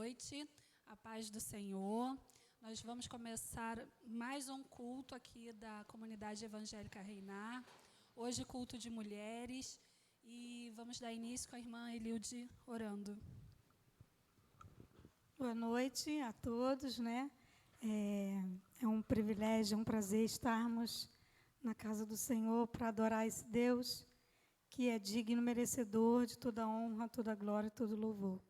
noite, a paz do Senhor. Nós vamos começar mais um culto aqui da Comunidade Evangélica Reinar. Hoje, culto de mulheres. E vamos dar início com a irmã Elilde orando. Boa noite a todos, né? É um privilégio, um prazer estarmos na casa do Senhor para adorar esse Deus que é digno, merecedor de toda honra, toda glória e todo louvor.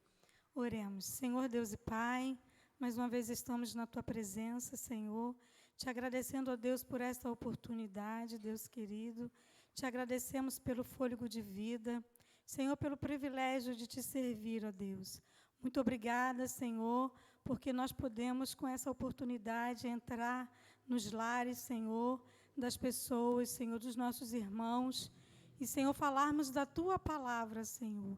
Oremos. Senhor Deus e Pai, mais uma vez estamos na Tua presença, Senhor, te agradecendo, ó Deus, por esta oportunidade, Deus querido. Te agradecemos pelo fôlego de vida, Senhor, pelo privilégio de Te servir, ó Deus. Muito obrigada, Senhor, porque nós podemos, com essa oportunidade, entrar nos lares, Senhor, das pessoas, Senhor, dos nossos irmãos, e, Senhor, falarmos da Tua palavra, Senhor,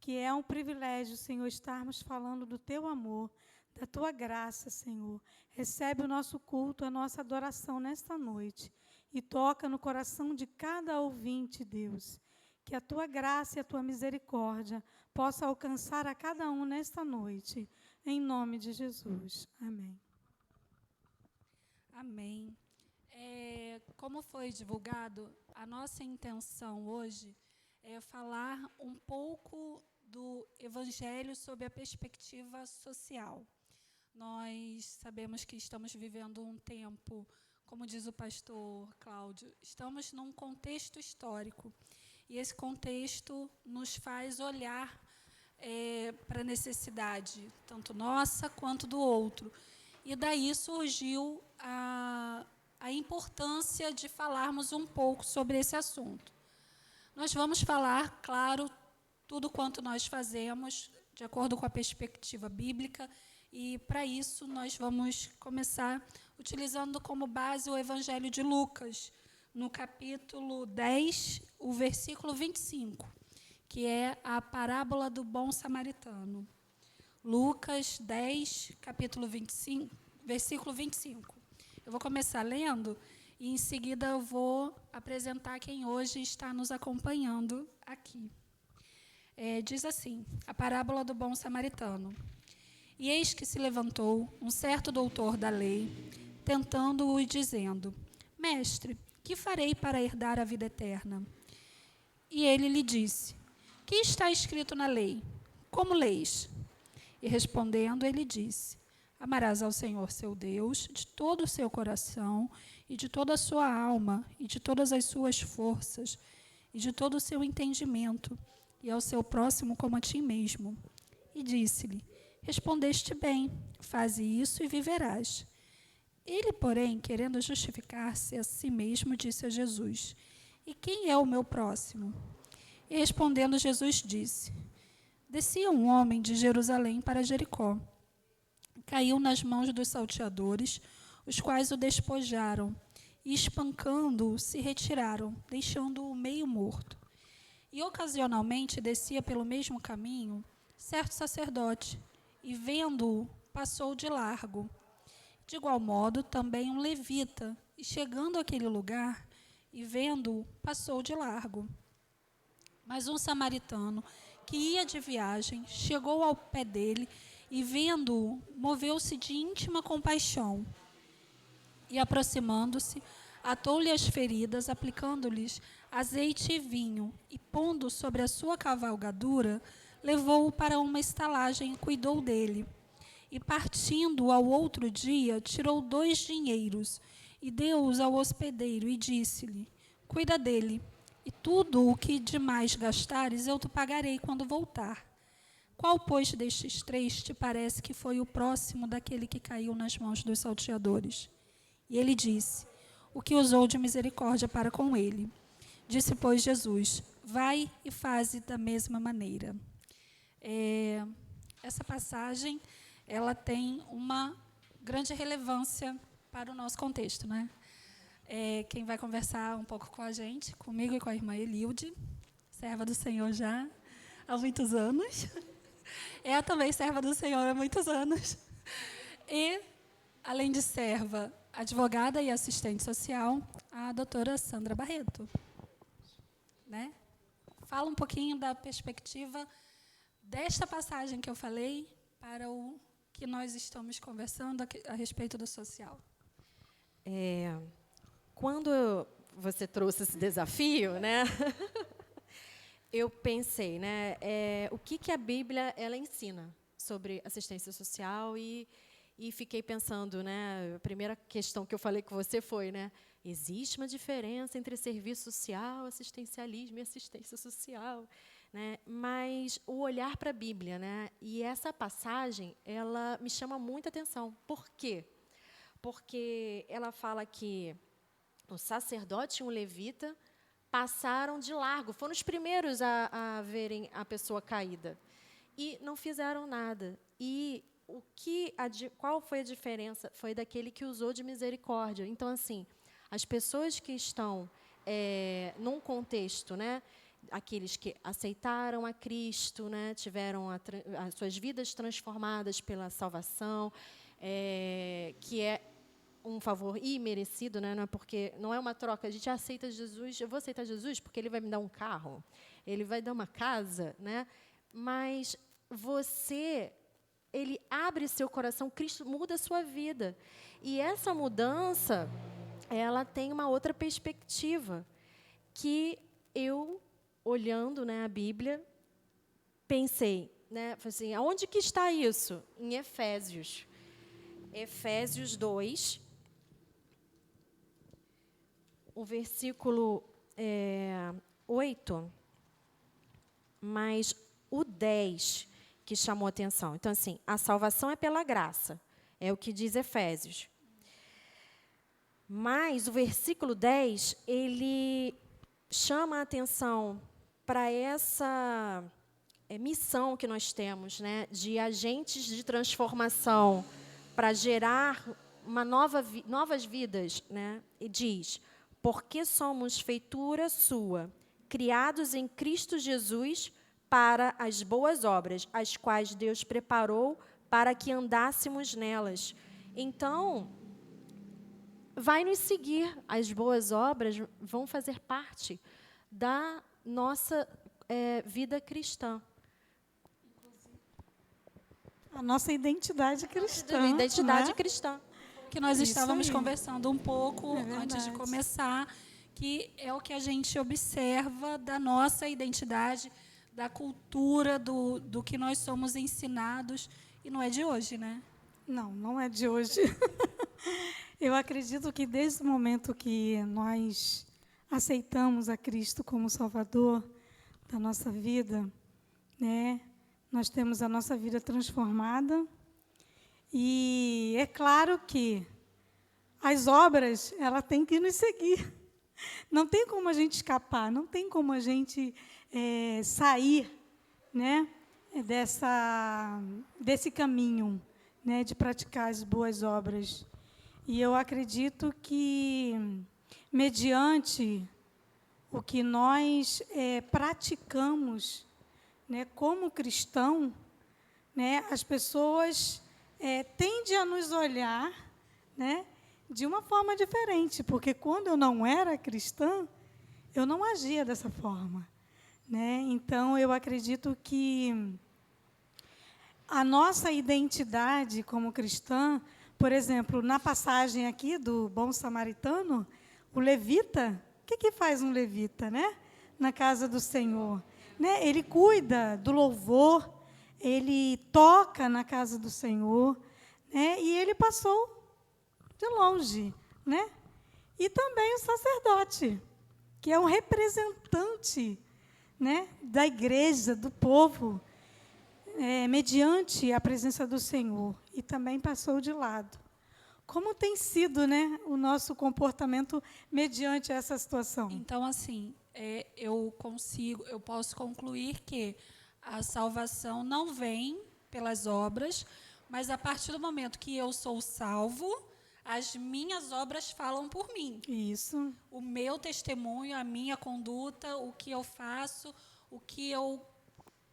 que é um privilégio, Senhor, estarmos falando do Teu amor, da Tua graça, Senhor. Recebe o nosso culto, a nossa adoração nesta noite e toca no coração de cada ouvinte, Deus. Que a Tua graça e a Tua misericórdia possa alcançar a cada um nesta noite, em nome de Jesus. Amém. Amém. Como foi divulgado, a nossa intenção hoje é falar um pouco do Evangelho sob a perspectiva social. Nós sabemos que estamos vivendo um tempo, como diz o pastor Cláudio, estamos num contexto histórico. E esse contexto nos faz olhar para a necessidade, tanto nossa quanto do outro. E daí surgiu a importância de falarmos um pouco sobre esse assunto. Nós vamos falar, claro, tudo quanto nós fazemos, de acordo com a perspectiva bíblica, e, para isso, nós vamos começar utilizando como base o Evangelho de Lucas, no capítulo 10, o versículo 25, que é a parábola do bom samaritano. Lucas 10, capítulo 25, versículo 25. Eu vou começar lendo e, em seguida, eu vou apresentar quem hoje está nos acompanhando aqui. Diz assim, a parábola do bom samaritano. E eis que se levantou um certo doutor da lei, tentando-o e dizendo, Mestre, que farei para herdar a vida eterna? E ele lhe disse, que está escrito na lei? Como leis? E respondendo, ele disse, amarás ao Senhor seu Deus de todo o seu coração e de toda a sua alma e de todas as suas forças e de todo o seu entendimento e ao seu próximo como a ti mesmo. E disse-lhe, respondeste bem, faze isso e viverás. Ele, porém, querendo justificar-se a si mesmo, disse a Jesus, e quem é o meu próximo? E respondendo, Jesus disse, descia um homem de Jerusalém para Jericó. Caiu nas mãos dos salteadores, os quais o despojaram, e espancando-o, se retiraram, deixando-o meio morto. E ocasionalmente descia pelo mesmo caminho certo sacerdote, e vendo-o, passou de largo. De igual modo, também um levita, e chegando àquele lugar, e vendo-o, passou de largo. Mas um samaritano, que ia de viagem, chegou ao pé dele, e vendo-o, moveu-se de íntima compaixão. E aproximando-se, atou-lhe as feridas, aplicando-lhes azeite e vinho, e pondo sobre a sua cavalgadura, levou-o para uma estalagem e cuidou dele. E partindo ao outro dia, tirou 2 dinheiros, e deu-os ao hospedeiro, e disse-lhe, cuida dele, e tudo o que demais gastares eu te pagarei quando voltar. Qual, pois, destes 3 te parece que foi o próximo daquele que caiu nas mãos dos salteadores? E ele disse, o que usou de misericórdia para com ele. Disse, pois, Jesus, vai e faze da mesma maneira. Essa passagem, ela tem uma grande relevância para o nosso contexto, né? Quem vai conversar um pouco com a gente, comigo e com a irmã Elilde, serva do Senhor já há muitos anos. É também serva do Senhor há muitos anos. E, além de serva, advogada e assistente social, a doutora Sandra Barreto. Né? Fala um pouquinho da perspectiva desta passagem que eu falei para o que nós estamos conversando a respeito do social? Quando você trouxe esse desafio, né, eu pensei, né, o que a Bíblia ela ensina sobre assistência social e fiquei pensando, né, a primeira questão que eu falei com você foi, né, existe uma diferença entre serviço social, assistencialismo e assistência social, né? Mas o olhar para a Bíblia, né? E essa passagem, ela me chama muita atenção. Por quê? Porque ela fala que o sacerdote e um levita passaram de largo, foram os primeiros a verem a pessoa caída e não fizeram nada. E qual foi a diferença? Foi daquele que usou de misericórdia. Então, assim, as pessoas que estão num contexto, né, aqueles que aceitaram a Cristo, né, tiveram as suas vidas transformadas pela salvação, que é um favor imerecido, né, não é porque não é uma troca. A gente aceita Jesus, eu vou aceitar Jesus porque ele vai me dar um carro, ele vai dar uma casa, né? Mas ele abre seu coração, Cristo muda a sua vida. E essa mudança, ela tem uma outra perspectiva, que eu, olhando, né, a Bíblia, pensei, né, assim, aonde que está isso? Em Efésios. Efésios 2, o versículo 8, mas o 10 que chamou a atenção. Então, assim, a salvação é pela graça, é o que diz Efésios. Mas o versículo 10, ele chama a atenção para essa missão que nós temos, né, de agentes de transformação para gerar novas vidas, né? E diz: porque somos feitura sua, criados em Cristo Jesus para as boas obras, as quais Deus preparou para que andássemos nelas. Então, vai nos seguir, as boas obras vão fazer parte da nossa vida cristã. A nossa identidade cristã. Identidade né? cristã. Que nós Isso estávamos aí. conversando um pouco antes de verdade. começar, que é o que a gente observa da nossa identidade, da cultura, do que nós somos ensinados, e não é de hoje, né? Não, não é de hoje. Eu acredito que desde o momento que nós aceitamos a Cristo como Salvador da nossa vida, né, nós temos a nossa vida transformada. E é claro que as obras, ela tem que nos seguir. Não tem como a gente escapar, não tem como a gente sair, né, desse caminho, né, de praticar as boas obras. E eu acredito que, mediante o que nós praticamos, né, como cristão, né, as pessoas tendem a nos olhar, né, de uma forma diferente, porque quando eu não era cristã, eu não agia dessa forma, né? Então, eu acredito que a nossa identidade como cristã, por exemplo, na passagem aqui do bom samaritano, o levita, o que faz um levita, né? Na casa do Senhor, né? Ele cuida do louvor, ele toca na casa do Senhor, né? E ele passou de longe, né? E também o sacerdote, que é um representante, né, da igreja, do povo, mediante a presença do Senhor, e também passou de lado. Como tem sido, né, o nosso comportamento mediante essa situação? Então, assim, eu posso concluir que a salvação não vem pelas obras, mas a partir do momento que eu sou salvo, as minhas obras falam por mim. Isso. O meu testemunho, a minha conduta, o que eu faço, o que eu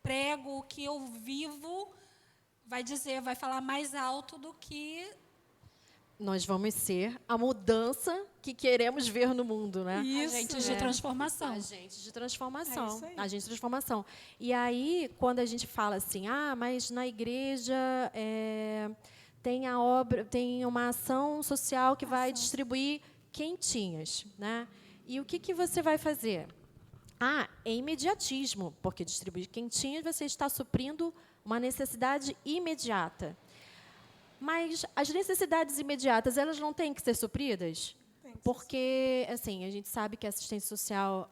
prego, o que eu vivo, vai falar mais alto do que nós vamos ser a mudança que queremos ver no mundo, né? Agentes de transformação. Agentes de transformação. É isso aí. Agentes de transformação. E aí, quando a gente fala assim, mas na igreja tem uma ação social que vai distribuir quentinhas, né? E o que você vai fazer? É imediatismo, porque distribuir quentinhas você está suprindo uma necessidade imediata. Mas as necessidades imediatas, elas não têm que ser supridas? Porque, assim, a gente sabe que a assistência social,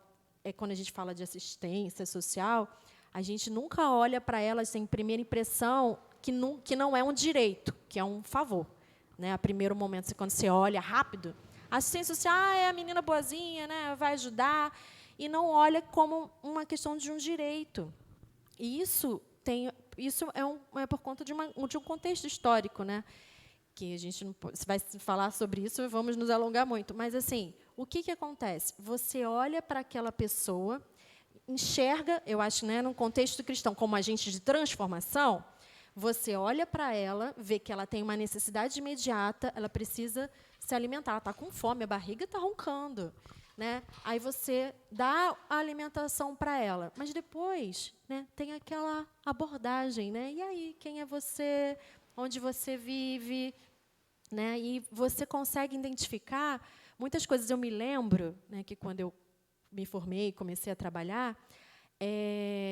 quando a gente fala de assistência social, a gente nunca olha para elas em primeira impressão que não é um direito, que é um favor. Né? A primeiro momento, quando você olha rápido, a assistência social é a menina boazinha, né? Vai ajudar, e não olha como uma questão de um direito. E isso é por conta de um contexto histórico, né? Que a gente não vai falar sobre isso e vamos nos alongar muito. Mas, assim, o que acontece? Você olha para aquela pessoa, enxerga, eu acho, né, num contexto cristão, como agente de transformação, você olha para ela, vê que ela tem uma necessidade imediata, ela precisa se alimentar, ela está com fome, a barriga está roncando. Né? Aí você dá a alimentação para ela, mas depois, né, tem aquela abordagem, né? E aí, quem é você? Onde você vive? Né? E você consegue identificar muitas coisas. Eu me lembro, né, que quando eu me formei e comecei a trabalhar,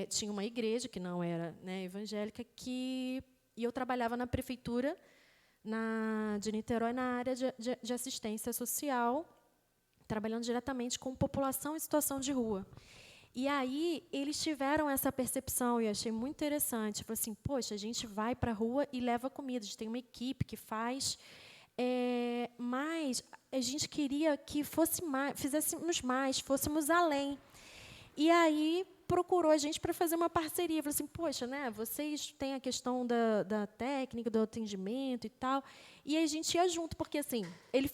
tinha uma igreja que não era, né, evangélica, e eu trabalhava na prefeitura de Niterói na área de assistência social, trabalhando diretamente com população em situação de rua. E aí, eles tiveram essa percepção, e eu achei muito interessante. Falei assim, poxa, a gente vai para a rua e leva comida, a gente tem uma equipe que faz, mas a gente queria que fizéssemos mais, fôssemos além. E aí, procurou a gente para fazer uma parceria. Falei assim, poxa, né, vocês têm a questão da técnica, do atendimento e tal, e a gente ia junto, porque assim, ele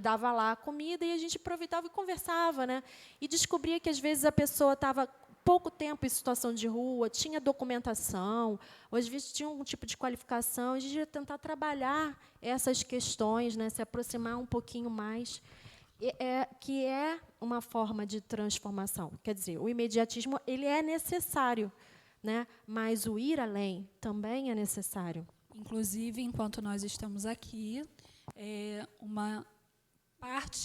dava lá a comida e a gente aproveitava e conversava, né? E descobria que, às vezes, a pessoa estava pouco tempo em situação de rua, tinha documentação, ou, às vezes, tinha um tipo de qualificação, a gente ia tentar trabalhar essas questões, né, se aproximar um pouquinho mais, que é uma forma de transformação. Quer dizer, o imediatismo ele é necessário, né? Mas o ir além também é necessário. Inclusive, enquanto nós estamos aqui,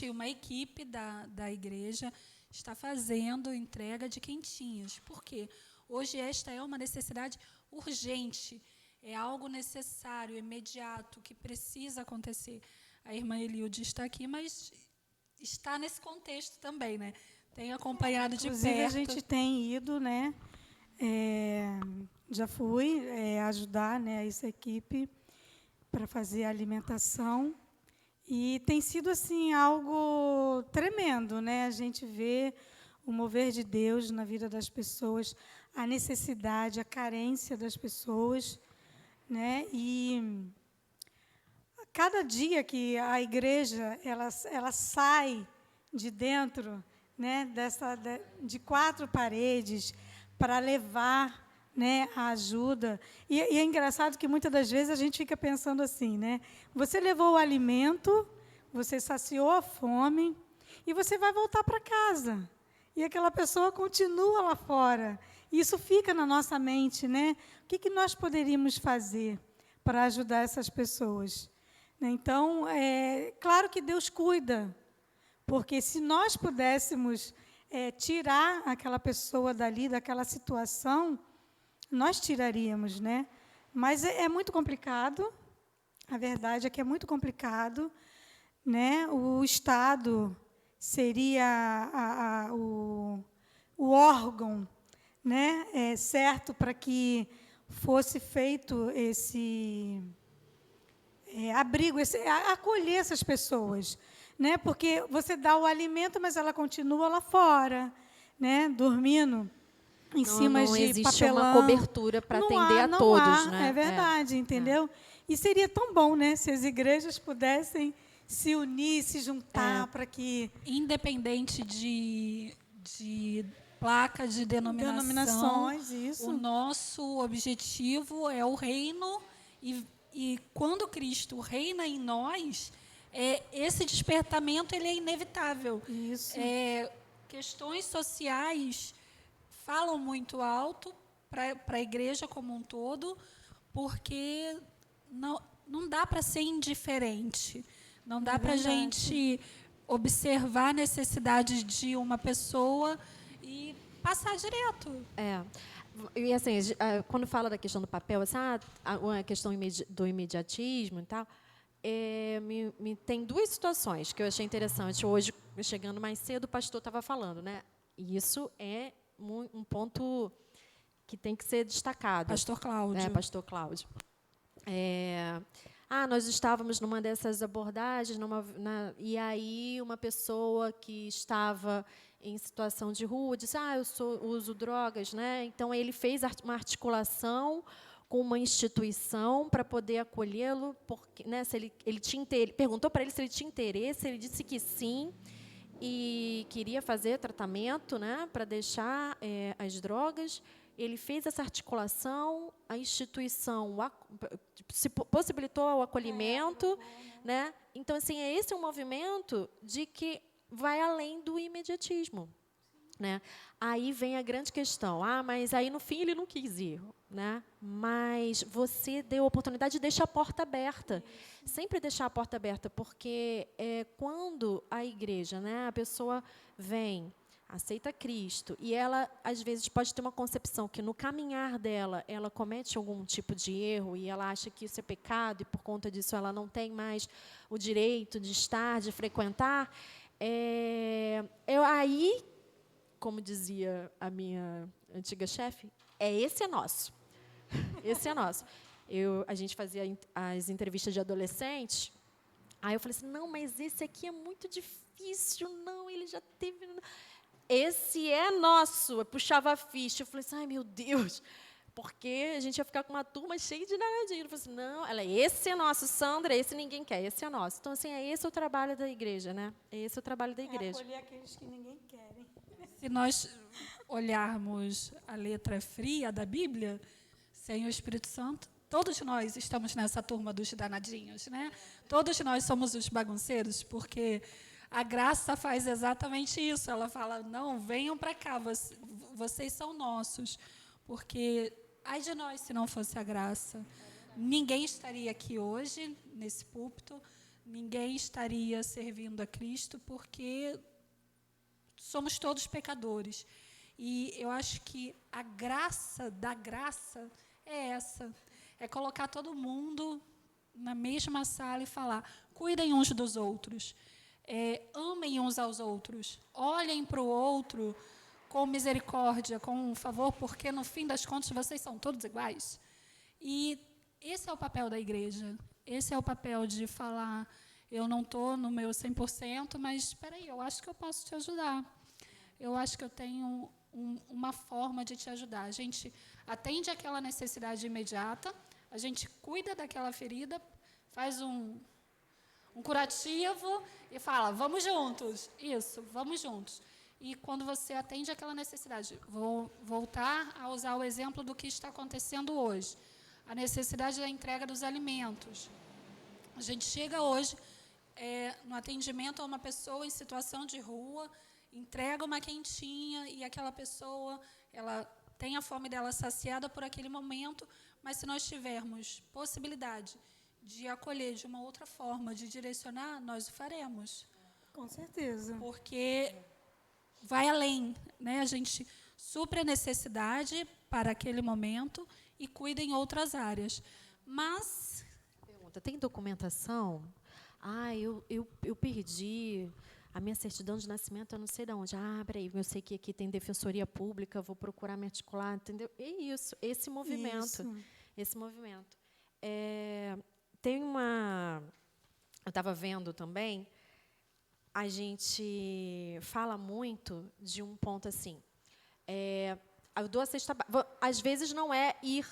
uma equipe da igreja está fazendo entrega de quentinhas. Por quê? Hoje esta é uma necessidade urgente, é algo necessário, imediato, que precisa acontecer. A irmã Eliude está aqui, mas está nesse contexto também, né? Tem acompanhado de perto. Inclusive, a gente tem ido, né? Já fui ajudar, né, essa equipe para fazer a alimentação, e tem sido assim algo tremendo, né? A gente vê o mover de Deus na vida das pessoas, a necessidade, a carência das pessoas, né? E cada dia que a igreja ela sai de dentro, né, de quatro paredes para levar, né, a ajuda. E é engraçado que muitas das vezes a gente fica pensando assim, né? Você levou o alimento, você saciou a fome e você vai voltar para casa. E aquela pessoa continua lá fora. E isso fica na nossa mente, né? O que nós poderíamos fazer para ajudar essas pessoas? Então, claro que Deus cuida, porque se nós pudéssemos tirar aquela pessoa dali, daquela situação, nós tiraríamos, né? Mas é muito complicado, a verdade é que é muito complicado, né? O Estado seria o órgão, né, certo para que fosse feito esse abrigo, acolher essas pessoas, né? Porque você dá o alimento, mas ela continua lá fora, né, dormindo em cima não de existe papelão. Uma cobertura para atender a todos, né? É verdade, entendeu? E seria tão bom, né, se as igrejas pudessem se unir, se juntar para que, independente de placa de denominações, isso. O nosso objetivo é o reino e E quando Cristo reina em nós, esse despertamento ele é inevitável. Isso. Questões sociais falam muito alto para a igreja como um todo, porque não dá para ser indiferente. Não dá para a gente observar a necessidade de uma pessoa e passar direto. E assim, quando fala da questão do papel, assim, a questão do imediatismo e tal, tem duas situações que eu achei interessante. Hoje, chegando mais cedo, o pastor estava falando, né? E isso é um ponto que tem que ser destacado. Pastor Cláudio. Pastor Cláudio. Nós estávamos numa dessas abordagens, e aí uma pessoa que estava em situação de rua disse, uso drogas, né? Então ele fez uma articulação com uma instituição para poder acolhê-lo, porque, né, se ele tinha perguntou para ele se ele tinha interesse, ele disse que sim e queria fazer tratamento, né, para deixar as drogas. Ele fez essa articulação, a instituição se possibilitou o acolhimento, né? Então, assim, esse é um movimento de que vai além do imediatismo, né? Aí vem a grande questão. Mas aí, no fim, ele não quis ir, né? Mas você deu a oportunidade de deixar a porta aberta. Sempre deixar a porta aberta, porque quando a igreja, né, a pessoa vem, aceita Cristo, e ela, às vezes, pode ter uma concepção que, no caminhar dela, ela comete algum tipo de erro, e ela acha que isso é pecado, e, por conta disso, ela não tem mais o direito de estar, de frequentar. Aí, como dizia a minha antiga chefe, esse é nosso. Esse é nosso. A gente fazia as entrevistas de adolescente, aí eu falei assim, não, mas esse aqui é muito difícil, não, ele já teve... Esse é nosso. Eu puxava a ficha. Eu falei assim, meu Deus, porque a gente ia ficar com uma turma cheia de danadinho. Eu falei assim, não, esse é nosso, Sandra, esse ninguém quer, esse é nosso. Então, assim, esse é o trabalho da igreja, né? Esse é o trabalho da igreja. Acolher aqueles que ninguém querem. Se nós olharmos a letra fria da Bíblia, sem o Espírito Santo, todos nós estamos nessa turma dos danadinhos, né? Todos nós somos os bagunceiros, porque a graça faz exatamente isso. Ela fala, não, venham para cá, vocês são nossos. Porque, ai de nós, se não fosse a graça. Ninguém estaria aqui hoje, nesse púlpito, ninguém estaria servindo a Cristo, porque somos todos pecadores. E eu acho que a graça da graça é essa. É colocar todo mundo na mesma sala e falar, cuidem uns dos outros. Amem uns aos outros, olhem para o outro com misericórdia, com favor, porque, no fim das contas, vocês são todos iguais. E esse é o papel da igreja. Esse é o papel de falar, eu não estou no meu 100%, mas, espera aí, eu acho que eu posso te ajudar. Eu acho que eu tenho uma forma de te ajudar. A gente atende aquela necessidade imediata, a gente cuida daquela ferida, faz um curativo e fala, vamos juntos. Isso, vamos juntos. E quando você atende aquela necessidade, vou voltar a usar o exemplo do que está acontecendo hoje. A necessidade da entrega dos alimentos. A gente chega hoje no atendimento a uma pessoa em situação de rua, entrega uma quentinha e aquela pessoa, ela tem a fome dela saciada por aquele momento, mas se nós tivermos possibilidade de acolher de uma outra forma, de direcionar, nós o faremos. Com certeza. Porque vai além, né? A gente supre a necessidade para aquele momento e cuida em outras áreas. Mas... Pergunta, tem documentação? Eu perdi a minha certidão de nascimento, eu não sei de onde. Peraí, eu sei que aqui tem defensoria pública, vou procurar me articular, entendeu? É isso, esse movimento. Isso. Esse movimento. Tem uma... Eu estava vendo também, a gente fala muito de um ponto assim, eu dou a cesta, às vezes não é ir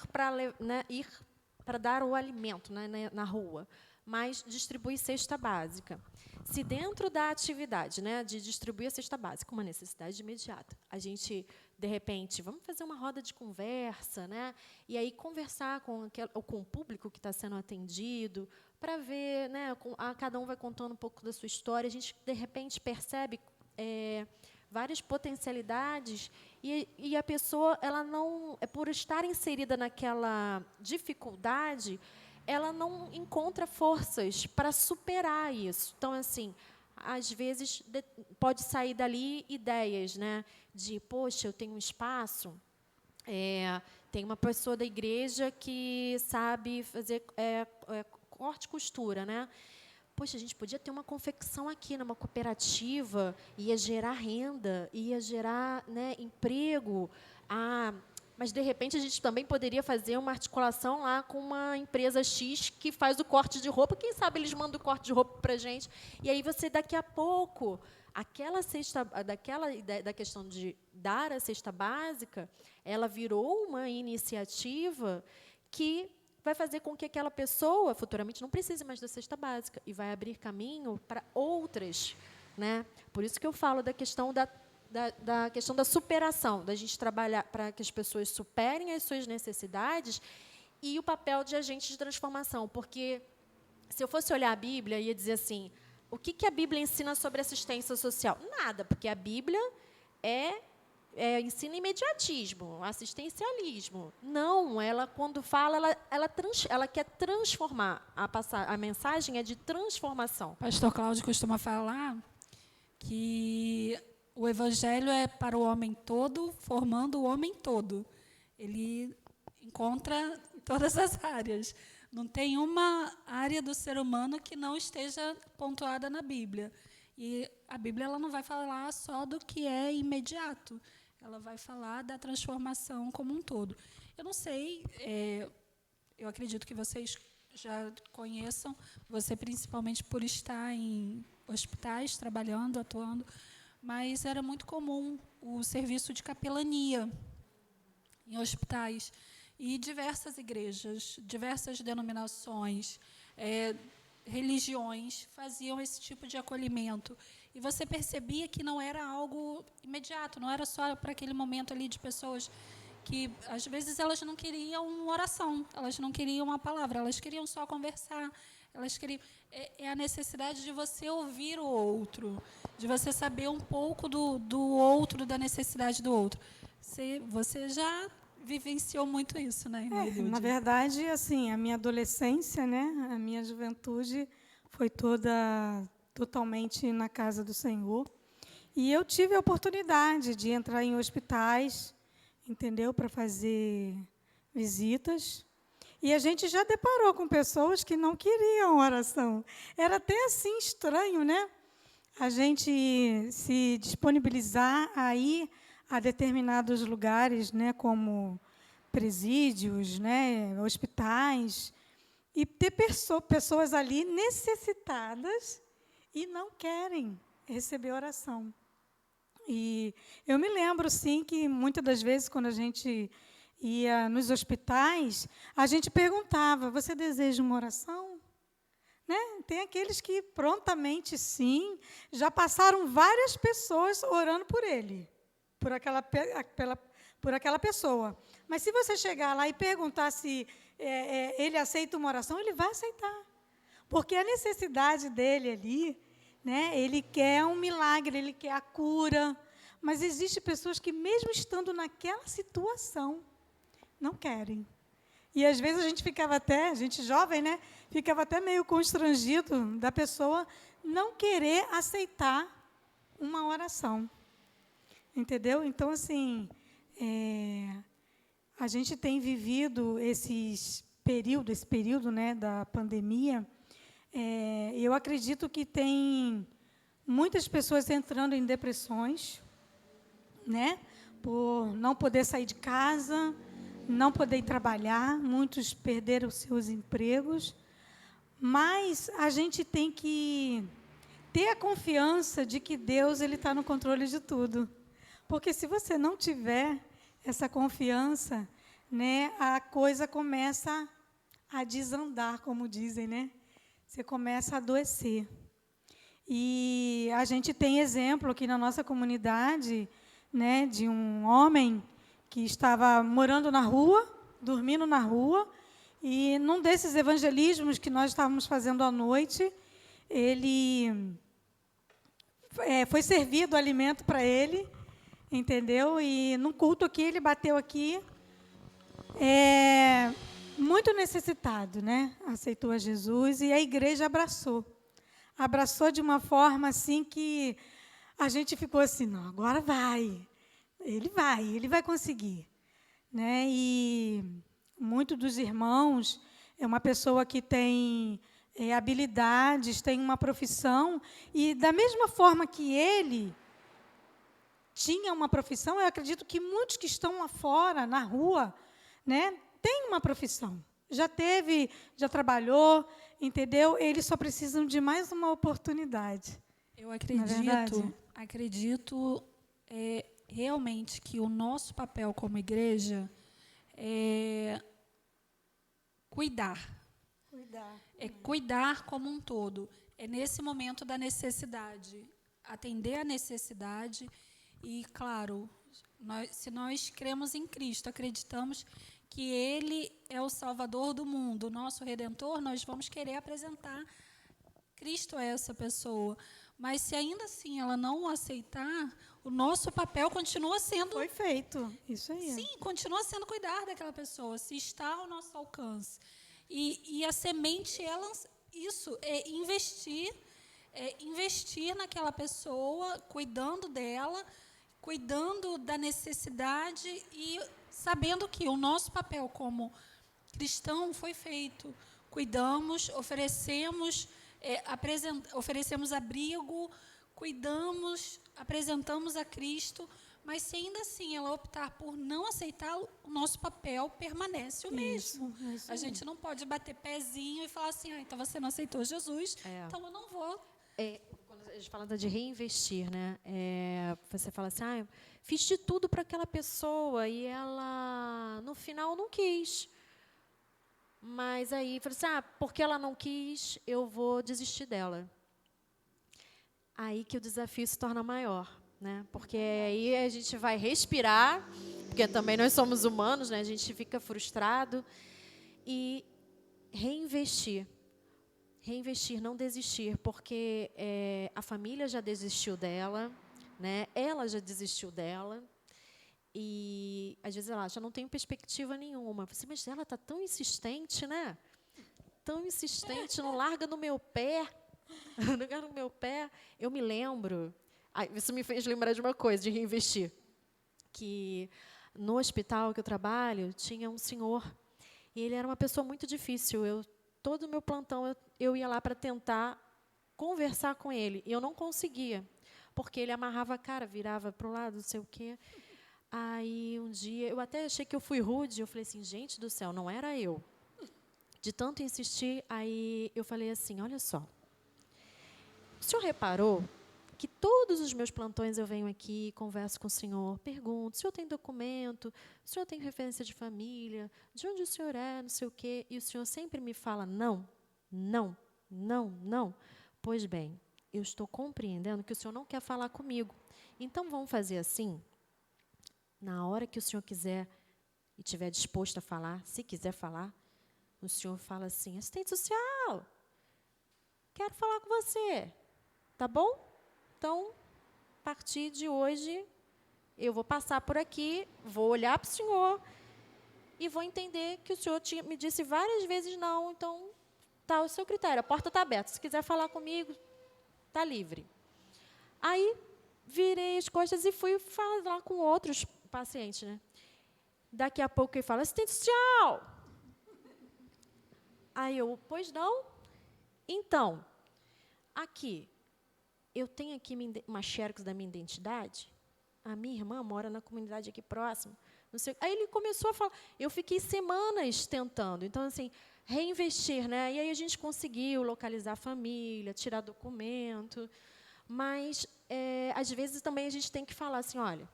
para dar o alimento, né, na rua, mas distribui cesta básica. Se dentro da atividade, né, de distribuir a cesta básica, uma necessidade imediata, a gente, de repente, vamos fazer uma roda de conversa, né, e aí conversar com o público que está sendo atendido, para ver, né, cada um vai contando um pouco da sua história, a gente, de repente, percebe várias potencialidades e a pessoa, ela não, por estar inserida naquela dificuldade, ela não encontra forças para superar isso. Então, assim, às vezes pode sair dali ideias, né, de, poxa, eu tenho um espaço, tem uma pessoa da igreja que sabe fazer corte e costura, né? Poxa, a gente podia ter uma confecção aqui numa cooperativa, ia gerar renda, ia gerar, né, emprego. Mas, de repente, a gente também poderia fazer uma articulação lá com uma empresa X que faz o corte de roupa. Quem sabe eles mandam o corte de roupa para a gente. E aí você, daqui a pouco, daquela ideia da questão de dar a cesta básica, ela virou uma iniciativa que vai fazer com que aquela pessoa, futuramente, não precise mais da cesta básica e vai abrir caminho para outras, né? Por isso que eu falo da questão da questão da superação, da gente trabalhar para que as pessoas superem as suas necessidades e o papel de agente de transformação. Porque, se eu fosse olhar a Bíblia, ia dizer assim, o que a Bíblia ensina sobre assistência social? Nada, porque a Bíblia ensina imediatismo, assistencialismo. Não, ela, quando fala, ela quer transformar. A mensagem é de transformação. Pastor Cláudio costuma falar que o evangelho é para o homem todo, formando o homem todo. Ele encontra todas as áreas. Não tem uma área do ser humano que não esteja pontuada na Bíblia. E a Bíblia, ela não vai falar só do que é imediato. Ela vai falar da transformação como um todo. Eu não sei, eu acredito que vocês já conheçam, você principalmente por estar em hospitais, trabalhando, atuando, mas era muito comum o serviço de capelania em hospitais. E diversas igrejas, diversas denominações, religiões faziam esse tipo de acolhimento. E você percebia que não era algo imediato, não era só para aquele momento ali de pessoas que, às vezes, elas não queriam uma oração, elas não queriam uma palavra, elas queriam só conversar. Elas queriam, é a necessidade de você ouvir o outro, de você saber um pouco do outro, da necessidade do outro. Você já vivenciou muito isso, né, na verdade, assim, a minha adolescência, né, a minha juventude foi totalmente na casa do Senhor. E eu tive a oportunidade de entrar em hospitais, entendeu, para fazer visitas. E a gente já deparou com pessoas que não queriam oração. Era até assim estranho, né? A gente se disponibilizar a ir a determinados lugares, né, como presídios, né, hospitais, e ter pessoas ali necessitadas e não querem receber oração. E eu me lembro, sim, que muitas das vezes, quando a gente ia nos hospitais, a gente perguntava, você deseja uma oração? Né? Tem aqueles que prontamente, sim, já passaram várias pessoas orando por ele, por aquela pessoa. Mas se você chegar lá e perguntar se ele aceita uma oração, ele vai aceitar. Porque a necessidade dele ali, né, ele quer um milagre, ele quer a cura. Mas existem pessoas que, mesmo estando naquela situação, não querem. E, às vezes, a gente jovem, né, ficava até meio constrangido da pessoa não querer aceitar uma oração. Entendeu? Então, assim, a gente tem vivido esse período, né, da pandemia. Eu acredito que tem muitas pessoas entrando em depressões, né, por não poder sair de casa, não poder ir trabalhar, muitos perderam seus empregos, mas a gente tem que ter a confiança de que Deus está no controle de tudo. Porque se você não tiver essa confiança, né, a coisa começa a desandar, como dizem, né? você começa a adoecer. E a gente tem exemplo aqui na nossa comunidade, né, de um homem que estava morando na rua, dormindo na rua, e num desses evangelismos que nós estávamos fazendo à noite, ele foi servido alimento para ele, entendeu? E num culto aqui, ele bateu aqui, muito necessitado, né? Aceitou a Jesus e a igreja abraçou. Abraçou de uma forma assim que a gente ficou assim, não, agora vai. Ele vai conseguir. Né? E muito dos irmãos é uma pessoa que tem habilidades, tem uma profissão, e da mesma forma que ele tinha uma profissão, eu acredito que muitos que estão lá fora, na rua, né, têm uma profissão. Já teve, já trabalhou, entendeu? Eles só precisam de mais uma oportunidade. Eu acredito realmente que o nosso papel como igreja é cuidar. É cuidar como um todo. É nesse momento da necessidade, atender a necessidade e, claro, se nós cremos em Cristo, acreditamos que Ele é o Salvador do mundo, o nosso Redentor, nós vamos querer apresentar Cristo a essa pessoa. Mas se ainda assim ela não o aceitar, o nosso papel continua sendo... Foi feito, isso aí. Sim, continua sendo cuidar daquela pessoa, se está ao nosso alcance. E a semente, isso é investir naquela pessoa, cuidando dela, cuidando da necessidade e sabendo que o nosso papel como cristão foi feito. Cuidamos, oferecemos abrigo, cuidamos, apresentamos a Cristo, mas se ainda assim ela optar por não aceitá-lo, o nosso papel permanece o mesmo. Isso a gente não pode bater pezinho e falar assim, então você não aceitou Jesus, então eu não vou. Quando a gente fala de reinvestir, né? Você fala assim, fiz de tudo para aquela pessoa e ela, no final, não quis. Mas aí, falei assim, porque ela não quis, eu vou desistir dela. Aí que o desafio se torna maior, né? Porque aí a gente vai respirar, porque também nós somos humanos, né? A gente fica frustrado. E reinvestir. Reinvestir, não desistir, porque a família já desistiu dela, né? Ela já desistiu dela. E, às vezes, ela já não tem perspectiva nenhuma. Você, mas ela está tão insistente, né? Tão insistente, não larga no meu pé. Não larga no meu pé. Eu me lembro... isso me fez lembrar de uma coisa, de reinvestir. Que no hospital que eu trabalho, tinha um senhor. E ele era uma pessoa muito difícil. Todo o meu plantão, eu ia lá para tentar conversar com ele. E eu não conseguia. Porque ele amarrava a cara, virava para o lado, não sei o quê. Aí, um dia, eu até achei que eu fui rude, eu falei assim, gente do céu, não era eu. De tanto insistir, aí eu falei assim, olha só, o senhor reparou que todos os meus plantões eu venho aqui, converso com o senhor, pergunto, o senhor tem documento, o senhor tem referência de família, de onde o senhor é, não sei o quê, e o senhor sempre me fala não, não, não, não. Pois bem, eu estou compreendendo que o senhor não quer falar comigo. Então, vamos fazer assim? Na hora que o senhor quiser e estiver disposto a falar, se quiser falar, o senhor fala assim, assistente social, quero falar com você, tá bom? Então, a partir de hoje, eu vou passar por aqui, vou olhar para o senhor e vou entender que o senhor me disse várias vezes não, então, está o seu critério, a porta está aberta, se quiser falar comigo, está livre. Aí, virei as costas e fui falar com outros pacientes, né? Daqui a pouco ele fala, assistente social. Aí eu, pois não? Então, aqui, eu tenho aqui uma xerox da minha identidade, a minha irmã mora na comunidade aqui próxima, não sei. Aí ele começou a falar, eu fiquei semanas tentando, então, assim, reinvestir, né? E aí a gente conseguiu localizar a família, tirar documento, mas, às vezes, também a gente tem que falar assim, olha,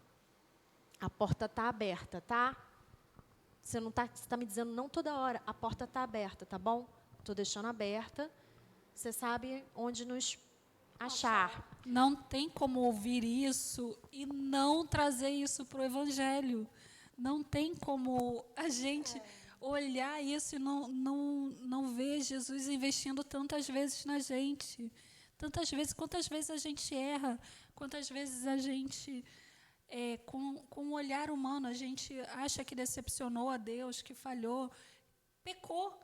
a porta está aberta, tá? Você está me dizendo não toda hora, a porta está aberta, tá bom? Estou deixando aberta, você sabe onde nos achar. Não tem como ouvir isso e não trazer isso para o Evangelho. Não tem como a gente olhar isso e não ver Jesus investindo tantas vezes na gente. Tantas vezes, quantas vezes a gente erra, quantas vezes a gente, com um olhar humano, a gente acha que decepcionou a Deus, que falhou, pecou.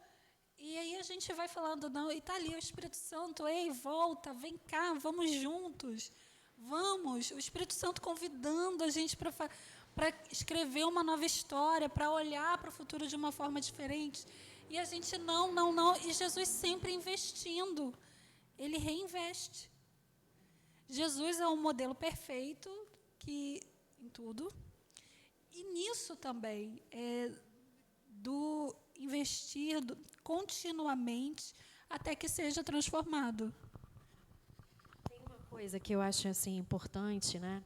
E aí a gente vai falando, não, e está ali o Espírito Santo, ei, volta, vem cá, vamos juntos, vamos. O Espírito Santo convidando a gente para escrever uma nova história, para olhar para o futuro de uma forma diferente. E a gente não, e Jesus sempre investindo, ele reinveste. Jesus é um modelo perfeito em tudo, e nisso também, do investir continuamente até que seja transformado. Tem uma coisa que eu acho assim importante, né?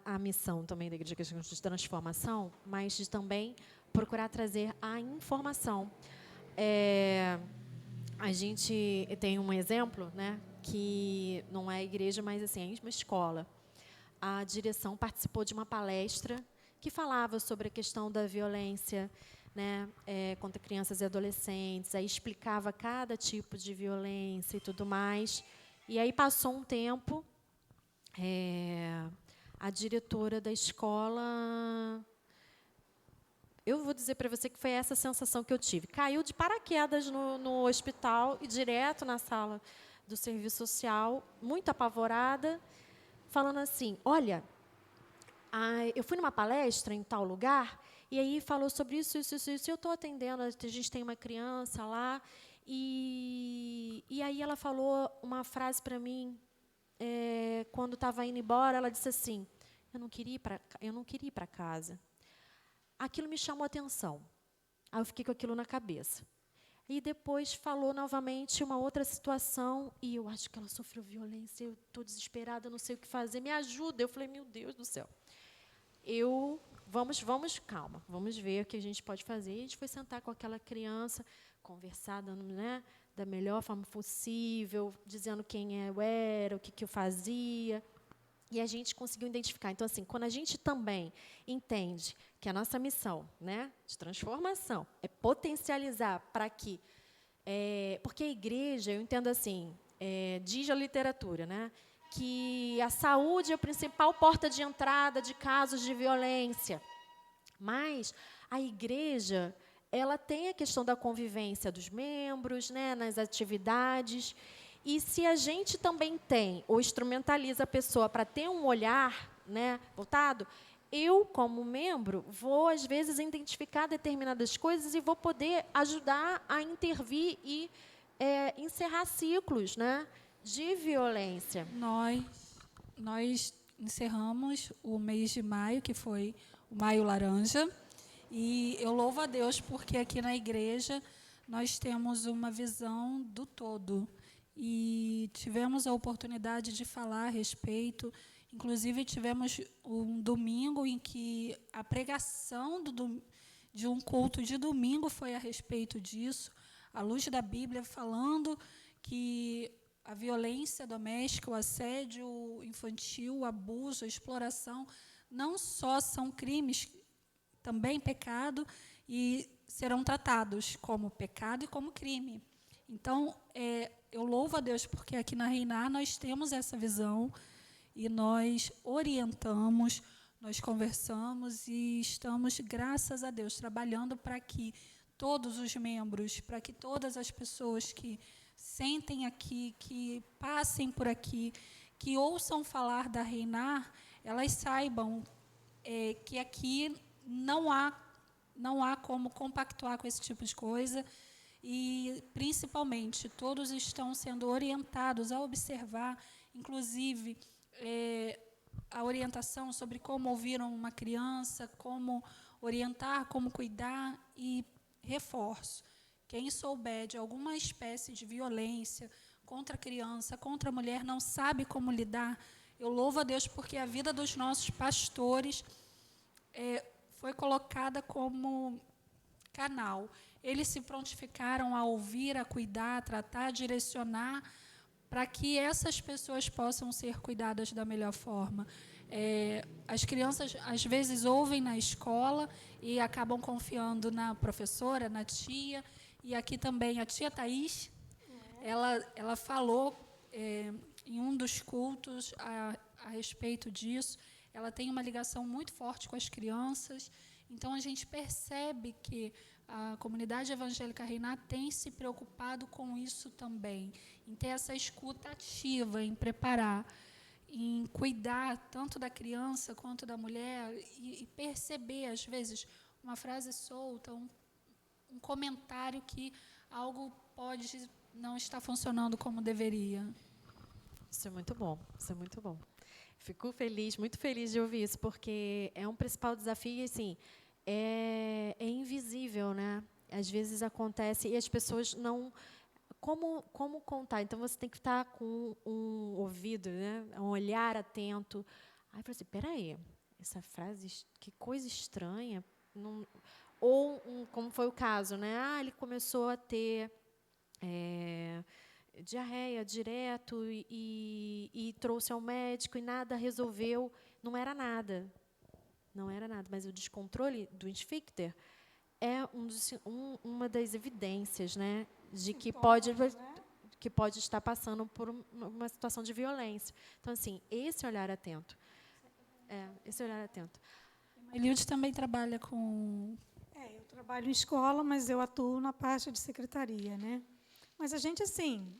A missão também da Igreja Cristã de Transformação, mas de também procurar trazer a informação. A gente tem um exemplo, né? Que não é igreja, mas assim, é uma escola. A direção participou de uma palestra que falava sobre a questão da violência, né, contra crianças e adolescentes, aí explicava cada tipo de violência e tudo mais. E aí passou um tempo, a diretora da escola, eu vou dizer para você que foi essa sensação que eu tive. Caiu de paraquedas no hospital e direto na sala do serviço social, muito apavorada, falando assim, olha, eu fui numa palestra em tal lugar, e aí falou sobre isso, eu estou atendendo, a gente tem uma criança lá, e aí ela falou uma frase para mim, quando estava indo embora, ela disse assim, eu não queria ir para casa. Aquilo me chamou a atenção. Aí eu fiquei com aquilo na cabeça. E depois falou novamente uma outra situação, e eu acho que ela sofreu violência, eu estou desesperada, não sei o que fazer, me ajuda. Eu falei, meu Deus do céu. Vamos, calma, vamos ver o que a gente pode fazer. E a gente foi sentar com aquela criança, conversar, né, da melhor forma possível, dizendo quem eu era, o que eu fazia. E a gente conseguiu identificar. Então, assim, quando a gente também entende que a nossa missão, né, de transformação é potencializar para que... porque a igreja, eu entendo assim, diz a literatura, né, que a saúde é a principal porta de entrada de casos de violência. Mas a igreja, ela tem a questão da convivência dos membros, né, nas atividades. E se a gente também tem ou instrumentaliza a pessoa para ter um olhar, né, voltado, eu, como membro, vou, às vezes, identificar determinadas coisas e vou poder ajudar a intervir e encerrar ciclos, né, de violência. Nós encerramos o mês de maio, que foi o Maio Laranja, e eu louvo a Deus porque aqui na igreja nós temos uma visão do todo. E tivemos a oportunidade de falar a respeito, inclusive tivemos um domingo em que a pregação de um culto de domingo foi a respeito disso, à luz da Bíblia, falando que a violência doméstica, o assédio infantil, o abuso, a exploração, não só são crimes, também pecado, e serão tratados como pecado e como crime. Então, eu louvo a Deus porque aqui na Reinar nós temos essa visão e nós orientamos, nós conversamos e estamos, graças a Deus, trabalhando para que todos os membros, para que todas as pessoas que sentem aqui, que passem por aqui, que ouçam falar da Reinar, elas saibam que aqui não há como compactuar com esse tipo de coisa. E, principalmente, todos estão sendo orientados a observar, inclusive, a orientação sobre como ouvir uma criança, como orientar, como cuidar. E reforço, quem souber de alguma espécie de violência contra a criança, contra a mulher, não sabe como lidar, eu louvo a Deus porque a vida dos nossos pastores foi colocada como canal. eles se prontificaram a ouvir, a cuidar, a tratar, a direcionar, para que essas pessoas possam ser cuidadas da melhor forma. As crianças, às vezes, ouvem na escola e acabam confiando na professora, na tia. E aqui também a tia Thaís, ela falou em um dos cultos a respeito disso. Ela tem uma ligação muito forte com as crianças. Então, a gente percebe que a comunidade evangélica Reinar tem se preocupado com isso também, em ter essa escuta ativa, em preparar, em cuidar tanto da criança quanto da mulher e perceber, às vezes, uma frase solta, um comentário que algo pode não estar funcionando como deveria. Isso é muito bom, isso é muito bom. Fico feliz, muito feliz de ouvir isso, porque é um principal desafio e, assim, é invisível, né? Às vezes acontece e as pessoas não... Como contar? Então, você tem que estar com um ouvido, né? Um olhar atento. Aí, eu falei assim, peraí, essa frase, que coisa estranha. Não... Ou, como foi o caso, né? Ele começou a ter diarreia direto e trouxe ao médico e nada resolveu. Não era nada. Não era nada, mas o descontrole do esfíncter é uma das evidências, né, de que pode estar passando por uma situação de violência. Então, assim, esse olhar atento. Esse olhar atento. Eliude também trabalha com... Eu trabalho em escola, mas eu atuo na parte de secretaria, né? Mas a gente, assim,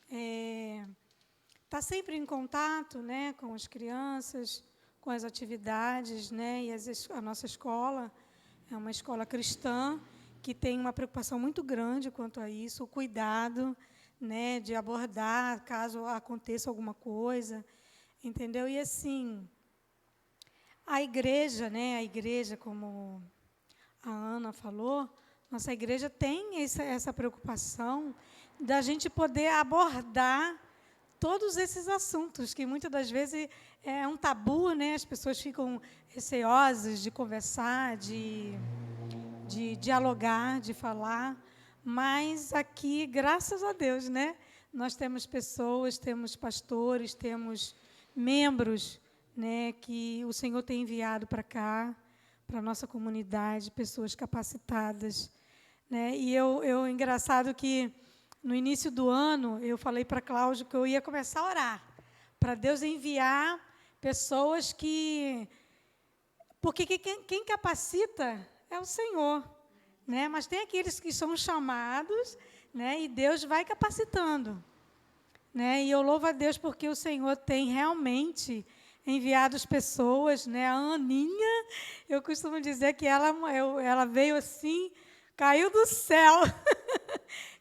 está sempre em contato, né, com as crianças, com as atividades, né? E a nossa escola é uma escola cristã que tem uma preocupação muito grande quanto a isso, o cuidado, né, de abordar caso aconteça alguma coisa, entendeu? E assim, a igreja, né? A igreja, como a Ana falou, nossa igreja tem essa preocupação da gente poder abordar todos esses assuntos, que muitas das vezes é um tabu, né? As pessoas ficam receosas de conversar, de dialogar, de falar, mas aqui, graças a Deus, né? Nós temos pessoas, temos pastores, temos membros, né, que o Senhor tem enviado para cá, para a nossa comunidade, pessoas capacitadas, né? E engraçado que no início do ano eu falei para Cláudio que eu ia começar a orar para Deus enviar pessoas que... Porque quem capacita é o Senhor, né? Mas tem aqueles que são chamados, né? E Deus vai capacitando, né? E eu louvo a Deus porque o Senhor tem realmente enviado as pessoas, né? A Aninha, eu costumo dizer que ela veio assim, caiu do céu,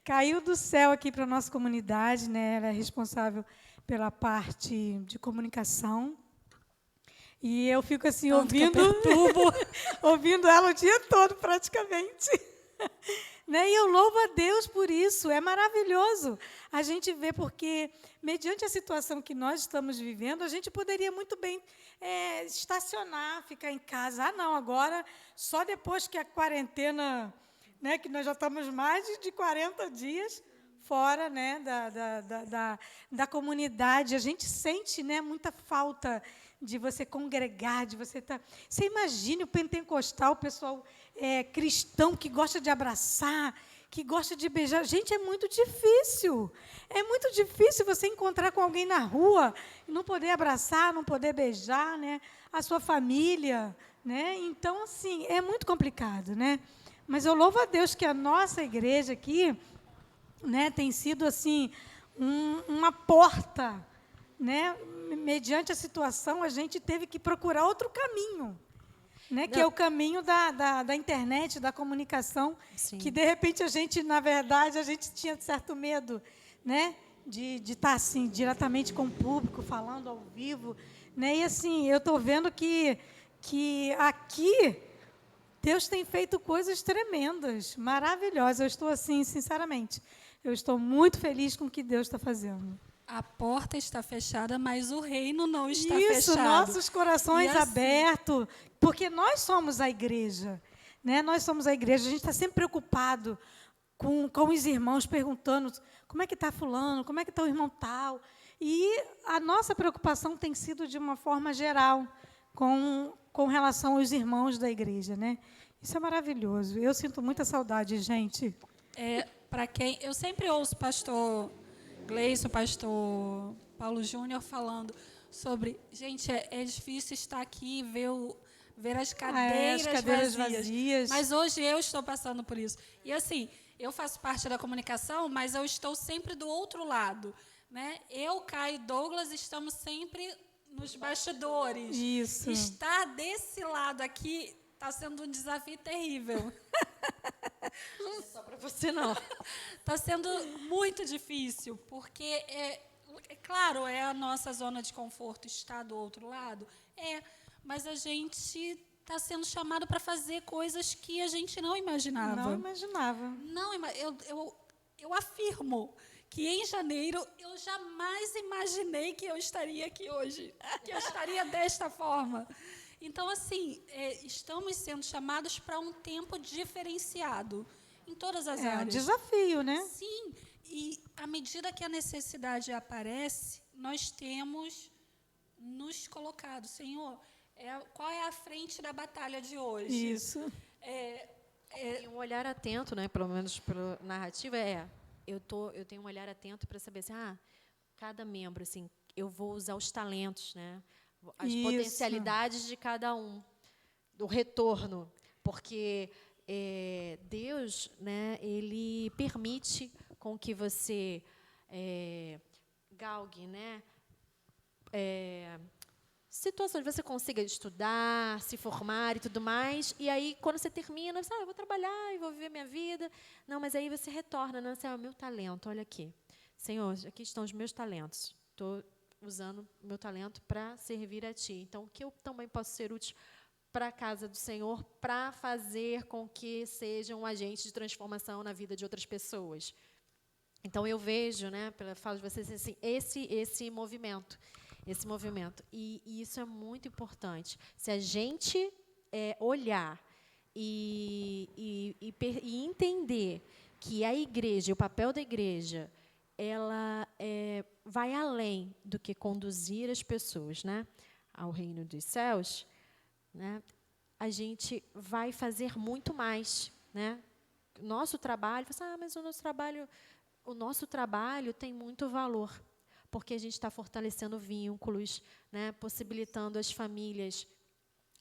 caiu do céu aqui para a nossa comunidade, né? Ela é responsável pela parte de comunicação. E eu fico assim, ouvindo ela o dia todo, praticamente. Né? E eu louvo a Deus por isso, é maravilhoso a gente ver, porque, mediante a situação que nós estamos vivendo, a gente poderia muito bem estacionar, ficar em casa. Não, agora, só depois que a quarentena, né, que nós já estamos mais de 40 dias fora, né, da comunidade, a gente sente, né, muita falta de você congregar, de você estar... Você imagine o pentecostal, o pessoal cristão que gosta de abraçar, que gosta de beijar. Gente, é muito difícil. É muito difícil você encontrar com alguém na rua e não poder abraçar, não poder beijar, né? A sua família, né? Então, assim, é muito complicado, né? Mas eu louvo a Deus que a nossa igreja aqui, né, tem sido assim uma porta, né? Mediante a situação, a gente teve que procurar outro caminho, né? Que é o caminho da internet, da comunicação. Sim. Que, de repente, a gente, na verdade, a gente tinha certo medo, né? De estar assim, diretamente com o público, falando ao vivo. Né? E, assim, eu estou vendo que aqui Deus tem feito coisas tremendas, maravilhosas. Eu estou, assim, sinceramente, eu estou muito feliz com o que Deus está fazendo. A porta está fechada, mas o reino não está fechado. Isso, nossos corações abertos, porque nós somos a igreja, né? Nós somos a igreja, a gente está sempre preocupado com os irmãos, perguntando como é que está fulano, como é que está o irmão tal. E a nossa preocupação tem sido de uma forma geral com relação aos irmãos da igreja, né? Isso é maravilhoso. Eu sinto muita saudade, gente. Para quem eu sempre ouço o pastor Gleison, o pastor Paulo Júnior falando sobre, gente, é difícil estar aqui e ver as cadeiras vazias. Mas hoje eu estou passando por isso. E assim, eu faço parte da comunicação, mas eu estou sempre do outro lado, né? Eu, Caio e Douglas estamos sempre nos bastidores. Isso. Estar desse lado aqui está sendo um desafio terrível. Não é só para você, não. Está sendo muito difícil, porque, claro, é a nossa zona de conforto estar do outro lado, mas a gente está sendo chamado para fazer coisas que a gente não imaginava. Não imaginava. Eu afirmo que em janeiro eu jamais imaginei que eu estaria aqui hoje, que eu estaria desta forma. Então, assim, estamos sendo chamados para um tempo diferenciado em todas as áreas. É um desafio, né? Sim, e à medida que a necessidade aparece, nós temos nos colocado, Senhor, qual é a frente da batalha de hoje? Isso. E um olhar atento, né? Pelo menos pela narrativa, eu tenho um olhar atento para saber assim, cada membro, assim, eu vou usar os talentos, né? As potencialidades de cada um, do retorno, porque Deus, né, Ele permite com que você galgue, né, situações, você consiga estudar, se formar e tudo mais, e aí, quando você termina, você, eu vou trabalhar e vou viver minha vida. Não, mas aí você retorna, né, o meu talento, olha aqui. Senhor, aqui estão os meus talentos. Estou usando o meu talento para servir a Ti. Então, o que eu também posso ser útil para a casa do Senhor, para fazer com que seja um agente de transformação na vida de outras pessoas. Então, eu vejo, né, pela fala de vocês, assim, esse movimento. E isso é muito importante. Se a gente olhar e entender que a igreja, o papel da igreja, ela vai além do que conduzir as pessoas, né, ao reino dos céus, né, a gente vai fazer muito mais, né? Nosso trabalho, mas o nosso trabalho tem muito valor, porque a gente está fortalecendo vínculos, né, possibilitando as famílias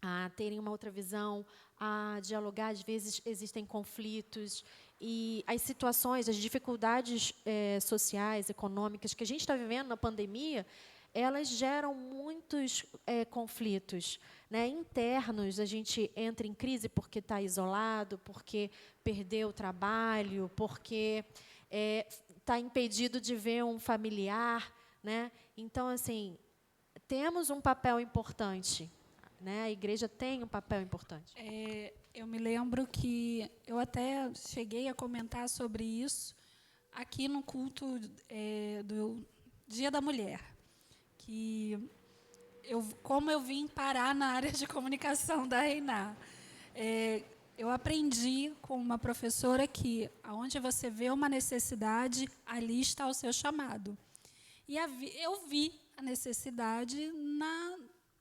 a terem uma outra visão, a dialogar. Às vezes existem conflitos e as situações, as dificuldades sociais, econômicas que a gente está vivendo na pandemia, elas geram muitos conflitos, né, internos. A gente entra em crise porque está isolado, porque perdeu o trabalho, porque está impedido de ver um familiar, né? Então, assim, temos um papel importante, né? A igreja tem um papel importante. Eu me lembro que eu até cheguei a comentar sobre isso aqui no culto do Dia da Mulher, que como eu vim parar na área de comunicação da Reiná. Eu aprendi com uma professora que, aonde você vê uma necessidade, ali está o seu chamado. E eu vi a necessidade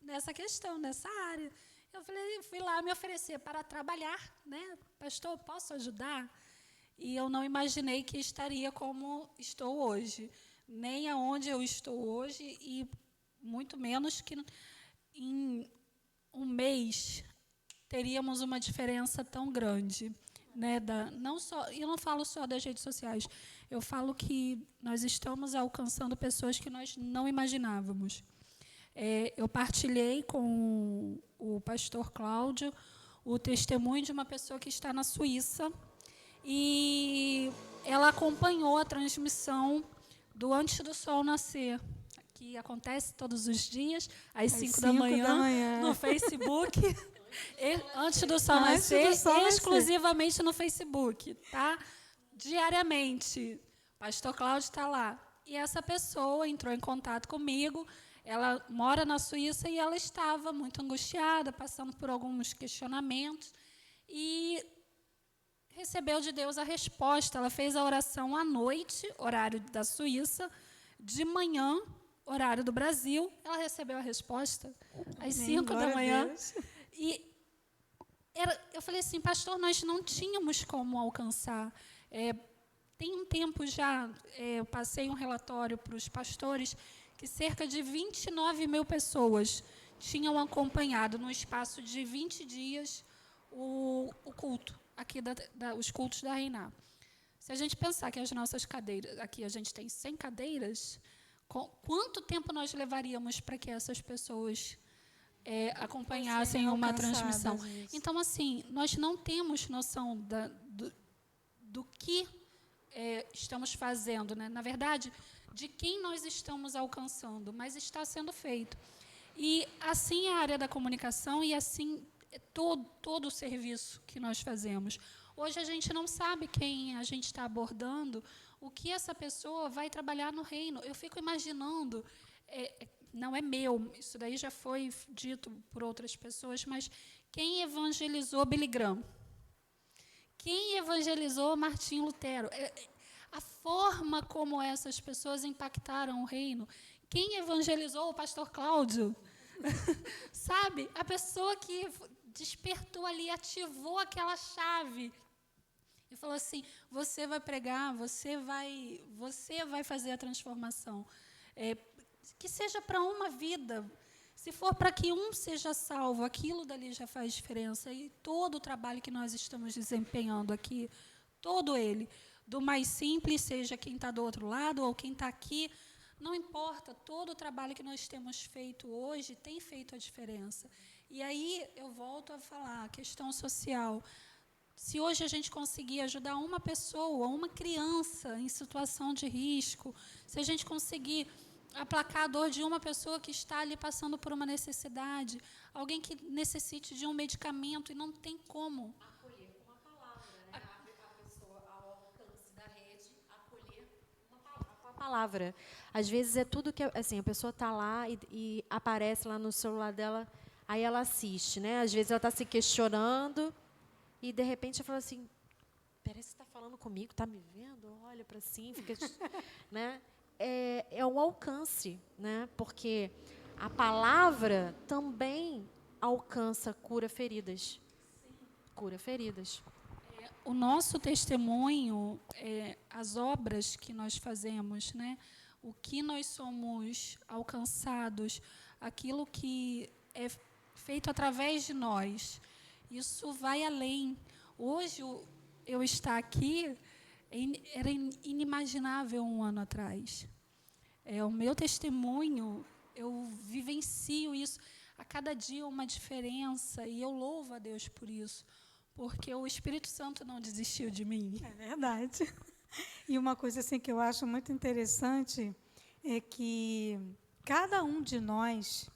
nessa questão, nessa área. Eu fui lá me oferecer para trabalhar, né? Pastor, posso ajudar? E eu não imaginei que estaria como estou hoje, nem aonde eu estou hoje, e muito menos que em um mês teríamos uma diferença tão grande, né? Eu não falo só das redes sociais, eu falo que nós estamos alcançando pessoas que nós não imaginávamos. Eu partilhei com o pastor Cláudio o testemunho de uma pessoa que está na Suíça, e ela acompanhou a transmissão do Antes do Sol Nascer, que acontece todos os dias, às 5 da manhã, no Facebook. Antes do Sol Nascer, exclusivamente no Facebook, tá? Diariamente. Pastor Cláudio está lá. E essa pessoa entrou em contato comigo. Ela mora na Suíça e ela estava muito angustiada, passando por alguns questionamentos. E recebeu de Deus a resposta. Ela fez a oração à noite, horário da Suíça, de manhã, horário do Brasil. Ela recebeu a resposta às 5 da manhã. E eu falei assim, pastor, nós não tínhamos como alcançar. Tem um tempo já, eu passei um relatório para os pastores, que cerca de 29 mil pessoas tinham acompanhado, no espaço de 20 dias, o culto, aqui os cultos da Reiná. Se a gente pensar que as nossas cadeiras, aqui a gente tem 100 cadeiras, quanto tempo nós levaríamos para que essas pessoas acompanhassem uma transmissão? Então, assim, nós não temos noção do que estamos fazendo, né? Na verdade, de quem nós estamos alcançando, mas está sendo feito. E assim é a área da comunicação e assim é todo o serviço que nós fazemos. Hoje a gente não sabe quem a gente está abordando, o que essa pessoa vai trabalhar no reino. Eu fico imaginando, não é meu, isso daí já foi dito por outras pessoas, mas quem evangelizou Billy Graham? Quem evangelizou Martim Lutero? A forma como essas pessoas impactaram o reino. Quem evangelizou o pastor Cláudio? Sabe? A pessoa que despertou ali, ativou aquela chave e falou assim, você vai pregar, você vai fazer a transformação. Que seja para uma vida. Se for para que um seja salvo, aquilo dali já faz diferença. E todo o trabalho que nós estamos desempenhando aqui, todo ele, do mais simples, seja quem está do outro lado ou quem está aqui, não importa, todo o trabalho que nós temos feito hoje tem feito a diferença. E aí eu volto a falar, a questão social. Se hoje a gente conseguir ajudar uma pessoa, uma criança em situação de risco, se a gente conseguir aplacar a dor de uma pessoa que está ali passando por uma necessidade, alguém que necessite de um medicamento e não tem como. Acolher com uma palavra, né? A pessoa ao alcance da rede, acolher com a palavra. Às vezes é tudo que, assim, a pessoa está lá e aparece lá no celular dela, aí ela assiste, né? Às vezes ela está se questionando e, de repente, ela fala assim, parece que está falando comigo, está me vendo? Olha para cima, fica... né? É um alcance, né? Porque a palavra também alcança, cura feridas. Cura feridas. O nosso testemunho, as obras que nós fazemos, né? O que nós somos alcançados, aquilo que é feito através de nós, isso vai além. Hoje, eu estar aqui era inimaginável um ano atrás. O meu testemunho, eu vivencio isso. A cada dia uma diferença, e eu louvo a Deus por isso, porque o Espírito Santo não desistiu de mim. É verdade. E uma coisa assim que eu acho muito interessante é que cada um de nós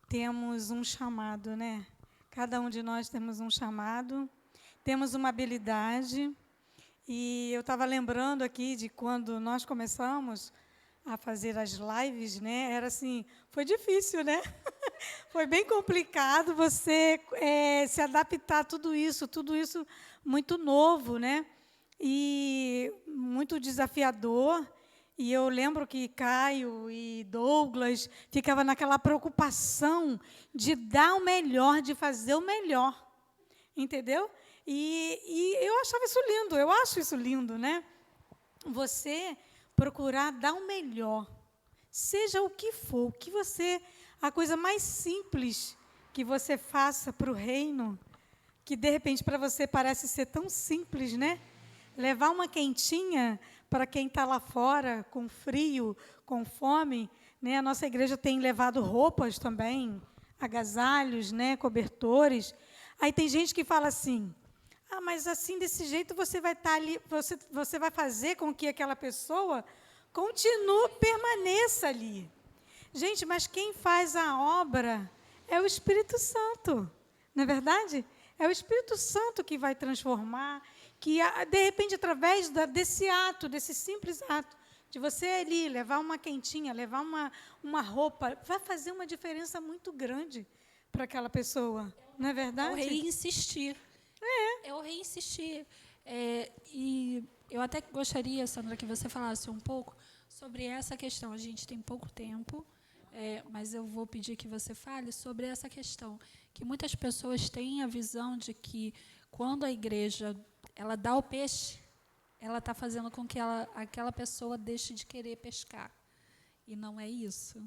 temos um chamado, né? Cada um de nós temos um chamado, temos uma habilidade. E eu estava lembrando aqui de quando nós começamos a fazer as lives, né? Era assim, foi difícil, né? Foi bem complicado você se adaptar a tudo isso muito novo, né? E muito desafiador. E eu lembro que Caio e Douglas ficavam naquela preocupação de dar o melhor, de fazer o melhor, entendeu? E eu achava isso lindo, eu acho isso lindo, né? Você procurar dar o melhor, seja o que for, a coisa mais simples que você faça para o reino, que de repente para você parece ser tão simples, né? Levar uma quentinha para quem está lá fora, com frio, com fome, né? A nossa igreja tem levado roupas também, agasalhos, né? Cobertores. Aí tem gente que fala assim, mas assim, desse jeito, você vai estar ali, você vai fazer com que aquela pessoa permaneça ali. Gente, mas quem faz a obra é o Espírito Santo, não é verdade? É o Espírito Santo que vai transformar, que, de repente, através desse ato, desse simples ato, de você ali levar uma quentinha, levar uma roupa, vai fazer uma diferença muito grande para aquela pessoa, não é verdade? É o reinsistir. É o reinsistir. E eu até gostaria, Sandra, que você falasse um pouco sobre essa questão. A gente tem pouco tempo, mas eu vou pedir que você fale sobre essa questão, que muitas pessoas têm a visão de que quando a igreja ela dá o peixe, ela está fazendo com que aquela pessoa deixe de querer pescar. E não é isso.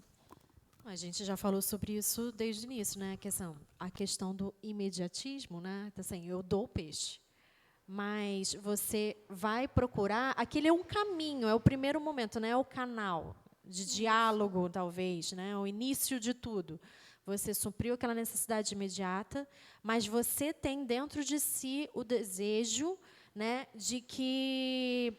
A gente já falou sobre isso desde o início, né? A questão do imediatismo, né? Então, assim, eu dou o peixe, mas você vai procurar. Aquele é um caminho, é o primeiro momento, né? É o canal de diálogo, talvez, né? O início de tudo. Você supriu aquela necessidade imediata, mas você tem dentro de si o desejo, né, de que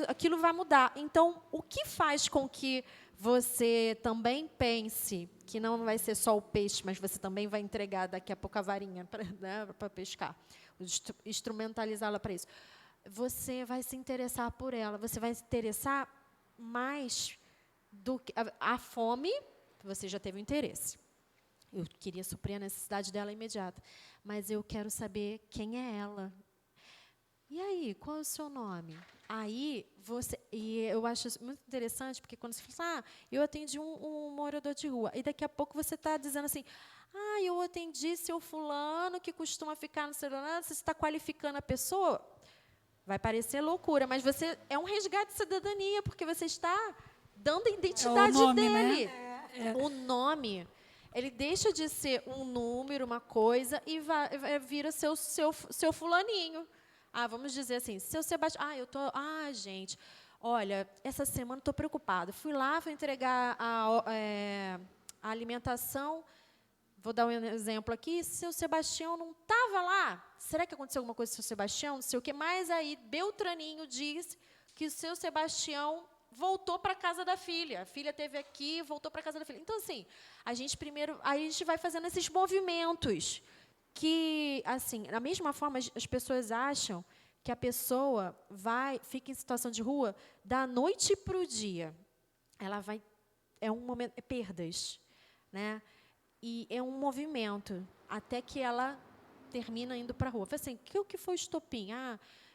aquilo vai mudar. Então, o que faz com que você também pense que não vai ser só o peixe, mas você também vai entregar daqui a pouco a varinha para pescar, instrumentalizá-la para isso? Você vai se interessar por ela, você vai se interessar mais do que a fome, você já teve o interesse. Eu queria suprir a necessidade dela imediata, mas eu quero saber quem é ela. E aí, qual é o seu nome? Aí, e eu acho isso muito interessante, porque quando você fala, eu atendi um morador de rua, e daqui a pouco você está dizendo assim, eu atendi seu fulano, que costuma ficar no celular, você está qualificando a pessoa. Vai parecer loucura, mas você é um resgate de cidadania, porque você está dando a identidade o nome, dele. Né? O nome, ele deixa de ser um número, uma coisa, e vira seu fulaninho. Vamos dizer assim, seu Sebastião, gente, olha, essa semana estou preocupada. Fui entregar a alimentação, vou dar um exemplo aqui, seu Sebastião não estava lá. Será que aconteceu alguma coisa com o seu Sebastião? Não sei o quê. Mas aí, Beltraninho diz que o seu Sebastião voltou para a casa da filha. A filha esteve aqui, voltou para a casa da filha. Então, assim, a gente vai fazendo esses movimentos que, assim, da mesma forma, as pessoas acham que a pessoa fica em situação de rua da noite para o dia. É um momento, perdas, né? E é um movimento até que ela termina indo para a rua. Foi assim, o que foi o estopim?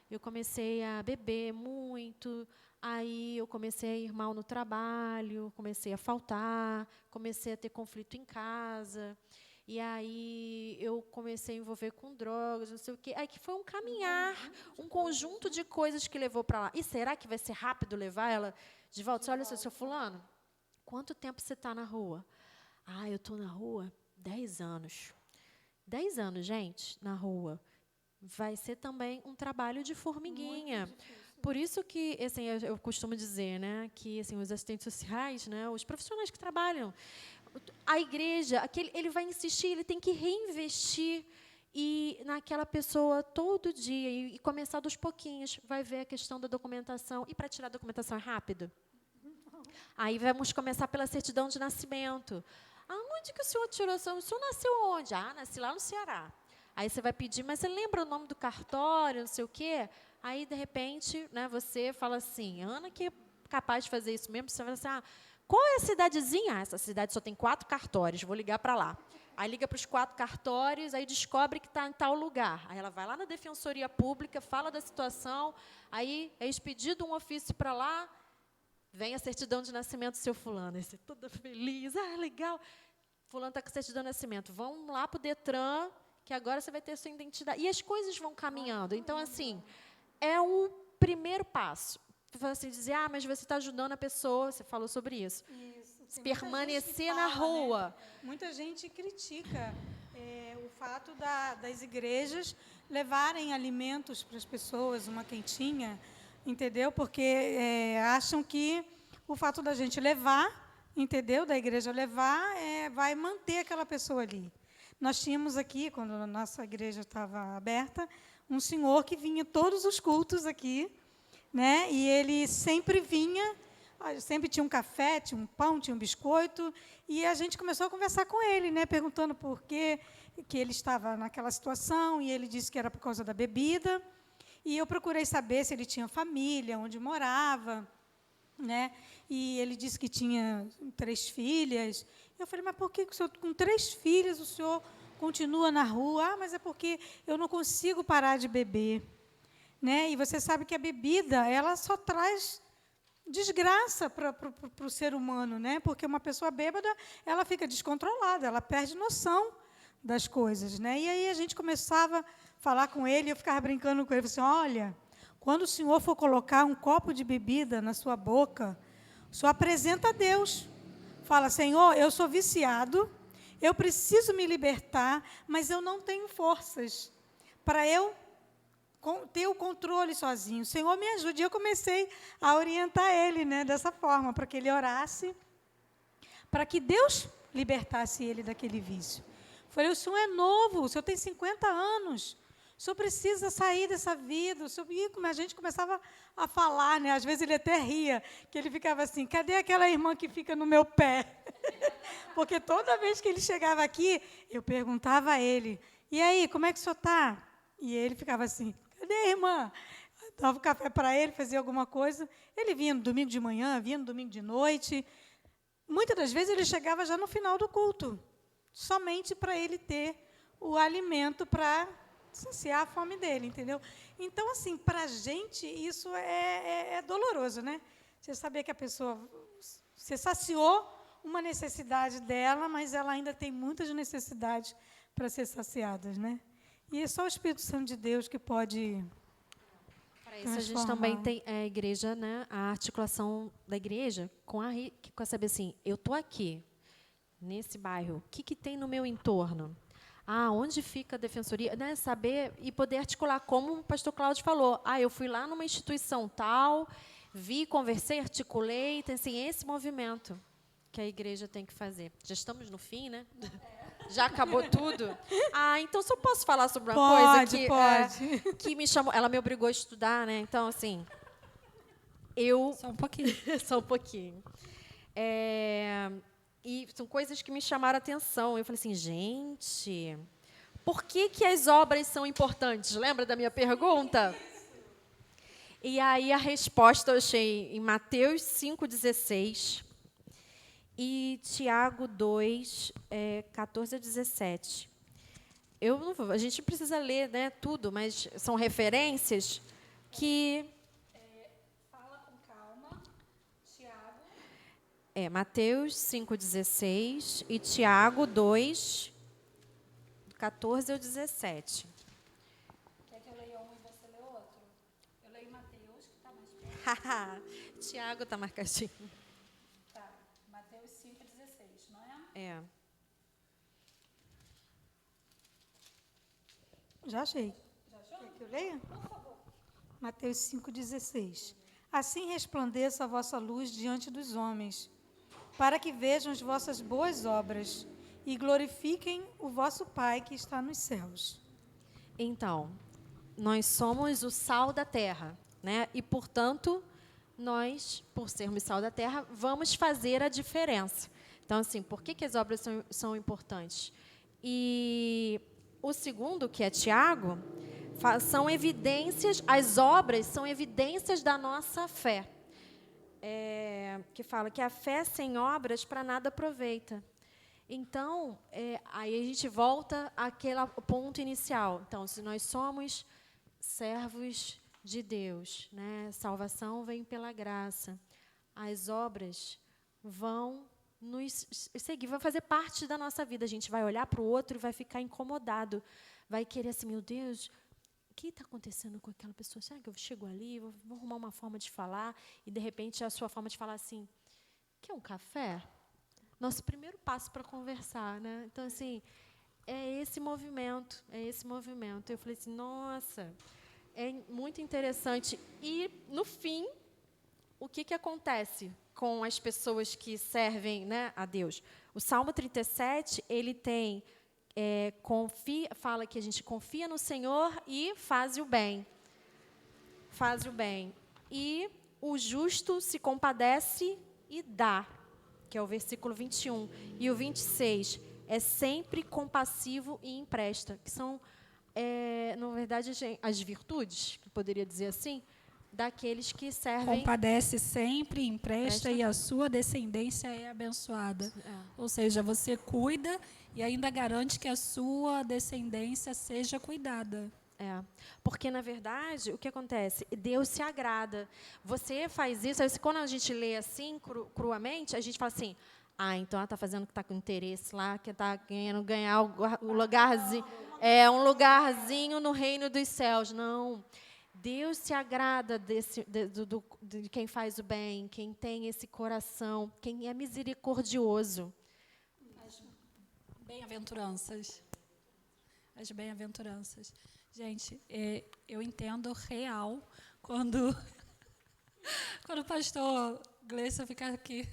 Eu comecei a beber muito, aí eu comecei a ir mal no trabalho, comecei a faltar, comecei a ter conflito em casa. E aí eu comecei a envolver com drogas, não sei o quê. Aí que foi um caminhar, um conjunto de coisas que levou para lá. E será que vai ser rápido levar ela de volta? Olha, seu fulano, quanto tempo você está na rua? Eu estou na rua 10 anos. 10 anos, gente, na rua. Vai ser também um trabalho de formiguinha. Por isso que, assim, eu costumo dizer, né, que assim, os assistentes sociais, né, os profissionais que trabalham, a igreja, ele vai insistir, ele tem que reinvestir naquela pessoa todo dia e começar dos pouquinhos. Vai ver a questão da documentação. E para tirar a documentação é rápido? Aí vamos começar pela certidão de nascimento. Onde que o senhor tirou? O senhor nasceu onde? Nasci lá no Ceará. Aí você vai pedir, mas você lembra o nome do cartório, não sei o quê? Aí, de repente, né, você fala assim, Ana, que é capaz de fazer isso mesmo, você fala assim, qual é a cidadezinha? Essa cidade só tem 4 cartórios, vou ligar para lá. Aí liga para os 4 cartórios, aí descobre que está em tal lugar. Aí ela vai lá na Defensoria Pública, fala da situação, aí é expedido um ofício para lá, vem a certidão de nascimento do seu fulano. Você toda feliz, legal. Fulano está com certidão de nascimento. Vão lá para o Detran, que agora você vai ter sua identidade. E as coisas vão caminhando. Então, assim, é um primeiro passo. Você fala assim, dizer, mas você está ajudando a pessoa, você falou sobre isso. Permanecer na rua. Né? Muita gente critica o fato das igrejas levarem alimentos para as pessoas, uma quentinha, entendeu? Porque acham que o fato da gente levar, entendeu? Da igreja levar, vai manter aquela pessoa ali. Nós tínhamos aqui, quando a nossa igreja estava aberta, um senhor que vinha todos os cultos aqui, né? E ele sempre vinha, sempre tinha um café, tinha um pão, tinha um biscoito, e a gente começou a conversar com ele, né? Perguntando por que ele estava naquela situação, e ele disse que era por causa da bebida. E eu procurei saber se ele tinha família, onde morava, né? E ele disse que tinha 3 filhas. Eu falei, mas por que o senhor, com 3 filhas, o senhor continua na rua? Mas é porque eu não consigo parar de beber. né? E você sabe que a bebida, ela só traz desgraça para o ser humano, né? Porque uma pessoa bêbada, ela fica descontrolada, ela perde noção das coisas, né? E aí a gente começava a falar com ele, eu ficava brincando com ele, eu falei assim, olha, quando o senhor for colocar um copo de bebida na sua boca, o senhor apresenta a Deus. Fala, Senhor, eu sou viciado, eu preciso me libertar, mas eu não tenho forças para eu ter o controle sozinho. Senhor, me ajude. E eu comecei a orientar ele, né, dessa forma, para que ele orasse, para que Deus libertasse ele daquele vício. Falei, o senhor é novo, o senhor tem 50 anos, o senhor precisa sair dessa vida. O senhor... E a gente começava a falar, né? Às vezes ele até ria, que ele ficava assim, cadê aquela irmã que fica no meu pé? Porque toda vez que ele chegava aqui, eu perguntava a ele, e aí, como é que o senhor está? E ele ficava assim, cadê a irmã? Dava um café para ele, fazia alguma coisa. Ele vinha no domingo de manhã, vinha no domingo de noite. Muitas das vezes ele chegava já no final do culto, somente para ele ter o alimento para saciar a fome dele, entendeu? Então, assim, para a gente, isso é doloroso, né? Você saber que a pessoa... Você saciou uma necessidade dela, mas ela ainda tem muitas necessidades para ser saciadas, né? E é só o Espírito Santo de Deus que pode... Para isso, a gente também tem a igreja, né? A articulação da igreja com saber assim, eu estou aqui, nesse bairro, o que tem no meu entorno? Onde fica a defensoria? Né? Saber e poder articular, como o pastor Cláudio falou. Eu fui lá numa instituição tal, vi, conversei, articulei. Tem assim, esse movimento que a igreja tem que fazer. Já estamos no fim, né? Já acabou tudo? Então só posso falar sobre uma coisa que, que me chamou. Ela me obrigou a estudar, né? Então, assim, Só um pouquinho. Só um pouquinho. E são coisas que me chamaram a atenção. Eu falei assim, gente, por que as obras são importantes? Lembra da minha pergunta? E aí a resposta eu achei em Mateus 5,16 e Tiago 2, 14 a 17. A gente precisa ler, né, tudo, mas são referências que... Fala com calma, Tiago. Mateus 5,16 e Tiago 2, 14 ao 17. Quer que eu leia um e você lê outro? Eu leio Mateus, que está mais perto. Tiago está marcadinho. Tá, Mateus 5,16, não é? Já achei. Já achou? Quer que eu leia? Por favor. Mateus 5,16. Assim resplandeça a vossa luz diante dos homens, para que vejam as vossas boas obras e glorifiquem o vosso Pai que está nos céus. Então, nós somos o sal da terra, né? E, portanto, nós, por sermos sal da terra, vamos fazer a diferença. Então, assim, por que as obras são importantes? E o segundo, que é Tiago, são evidências, as obras são evidências da nossa fé. Que fala que a fé sem obras para nada aproveita. Então, aí a gente volta àquele ponto inicial. Então, se nós somos servos de Deus, né? Salvação vem pela graça. As obras vão nos seguir, vão fazer parte da nossa vida. A gente vai olhar para o outro e vai ficar incomodado. Vai querer assim, meu Deus, o que está acontecendo com aquela pessoa? Será que eu chego ali, vou arrumar uma forma de falar, e, de repente, a sua forma de falar assim, quer um café? Nosso primeiro passo para conversar, né? Então, assim, é esse movimento. Eu falei assim, nossa, é muito interessante. E, no fim, o que acontece com as pessoas que servem, né, a Deus? O Salmo 37, ele tem... fala que a gente confia no Senhor e faz o bem. Faz o bem. E o justo se compadece e dá, que é o versículo 21. E o 26, é sempre compassivo e empresta, que são, na verdade, as virtudes, que poderia dizer assim, daqueles que servem... Compadece sempre, empresta e a sua descendência é abençoada. Ou seja, você cuida e ainda garante que a sua descendência seja cuidada. Porque, na verdade, o que acontece? Deus se agrada. Você faz isso, aí, quando a gente lê assim, cruamente, a gente fala assim, então ela está fazendo que está com interesse lá, que está querendo ganhar o lugarzinho, um lugarzinho no reino dos céus. Não. Deus se agrada de quem faz o bem, quem tem esse coração, quem é misericordioso. As bem-aventuranças. As bem-aventuranças. Gente, eu entendo real quando o pastor Gleison fica aqui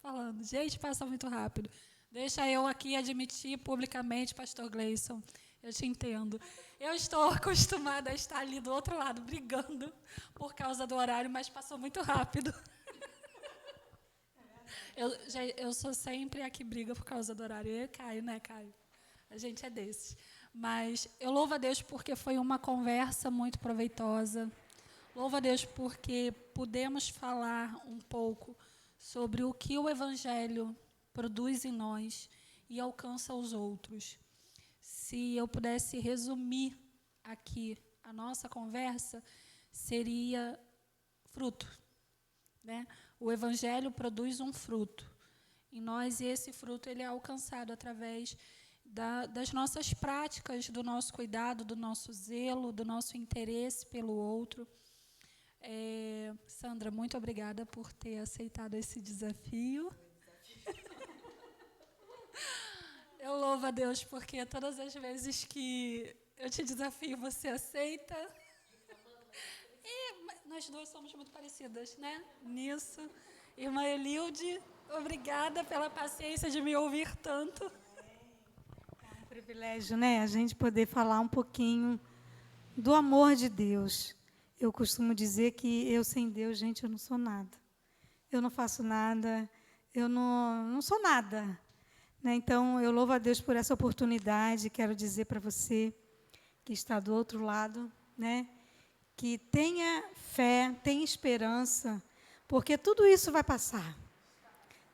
falando. Gente, passa muito rápido. Deixa eu aqui admitir publicamente, pastor Gleison, eu te entendo. Eu estou acostumada a estar ali do outro lado, brigando por causa do horário, mas passou muito rápido. Eu sou sempre a que briga por causa do horário. Eu e Caio, né, Caio? A gente é desses. Mas eu louvo a Deus porque foi uma conversa muito proveitosa. Louvo a Deus porque pudemos falar um pouco sobre o que o Evangelho produz em nós e alcança os outros. Se eu pudesse resumir aqui a nossa conversa, seria fruto, né? O Evangelho produz um fruto em nós e esse fruto ele é alcançado através das nossas práticas, do nosso cuidado, do nosso zelo, do nosso interesse pelo outro. Sandra, muito obrigada por ter aceitado esse desafio. Eu louvo a Deus porque todas as vezes que eu te desafio, você aceita. E nós duas somos muito parecidas, né? Nisso. Irmã Elilde, obrigada pela paciência de me ouvir tanto. É um privilégio, né? A gente poder falar um pouquinho do amor de Deus. Eu costumo dizer que eu sem Deus, gente, eu não sou nada. Eu não faço nada, eu não sou nada. Né? Então, eu louvo a Deus por essa oportunidade. Quero dizer para você que está do outro lado, né? Que tenha fé, tenha esperança, porque tudo isso vai passar.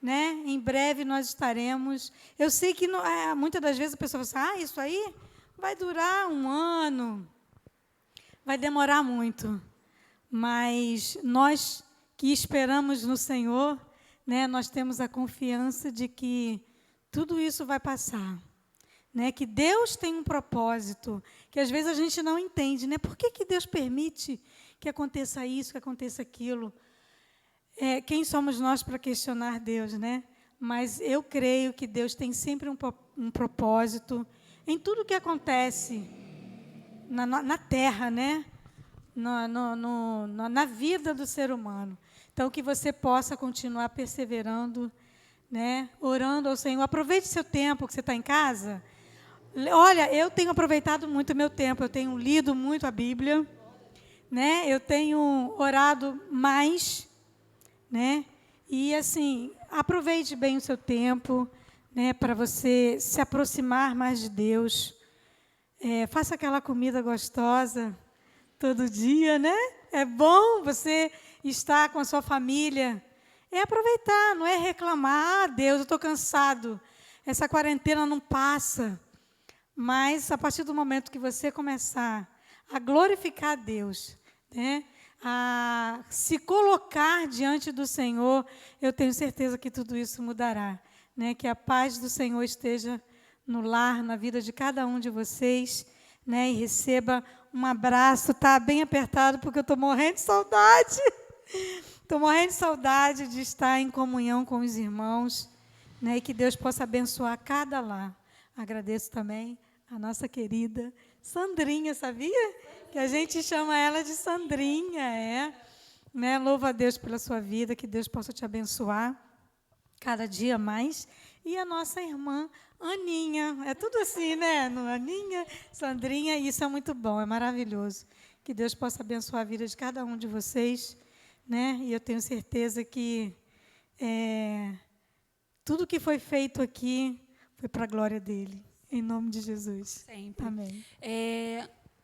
Né? Em breve nós estaremos. Eu sei que muitas das vezes a pessoa fala assim, isso aí vai durar 1 ano, vai demorar muito. Mas nós que esperamos no Senhor, né, nós temos a confiança de que tudo isso vai passar. Né? Que Deus tem um propósito, que às vezes a gente não entende. Né? Por que Deus permite que aconteça isso, que aconteça aquilo? Quem somos nós para questionar Deus, né? Mas eu creio que Deus tem sempre um propósito em tudo que acontece na Terra, né? Na vida do ser humano. Então, que você possa continuar perseverando, né? Orando ao Senhor. Aproveite seu tempo que você está em casa. Olha, eu tenho aproveitado muito o meu tempo. Eu tenho lido muito a Bíblia, né? Eu tenho orado mais, né? E assim, aproveite bem o seu tempo, né, para você se aproximar mais de Deus. Faça aquela comida gostosa todo dia, né? É bom você estar com a sua família. Aproveitar, não é reclamar. Deus, eu estou cansado. Essa quarentena não passa. Mas a partir do momento que você começar a glorificar a Deus, né, a se colocar diante do Senhor, eu tenho certeza que tudo isso mudará. Né? Que a paz do Senhor esteja no lar, na vida de cada um de vocês, né? E receba um abraço. Está bem apertado, porque eu estou morrendo de saudade. Estou morrendo de saudade de estar em comunhão com os irmãos, né? E que Deus possa abençoar cada lar. Agradeço também a nossa querida Sandrinha, sabia? Que a gente chama ela de Sandrinha, né? Louva a Deus pela sua vida, que Deus possa te abençoar cada dia mais. E a nossa irmã Aninha, é tudo assim, né? Aninha, Sandrinha, isso é muito bom, é maravilhoso. Que Deus possa abençoar a vida de cada um de vocês, né? E eu tenho certeza que tudo que foi feito aqui foi para a glória dele. Em nome de Jesus. Sempre. Amém.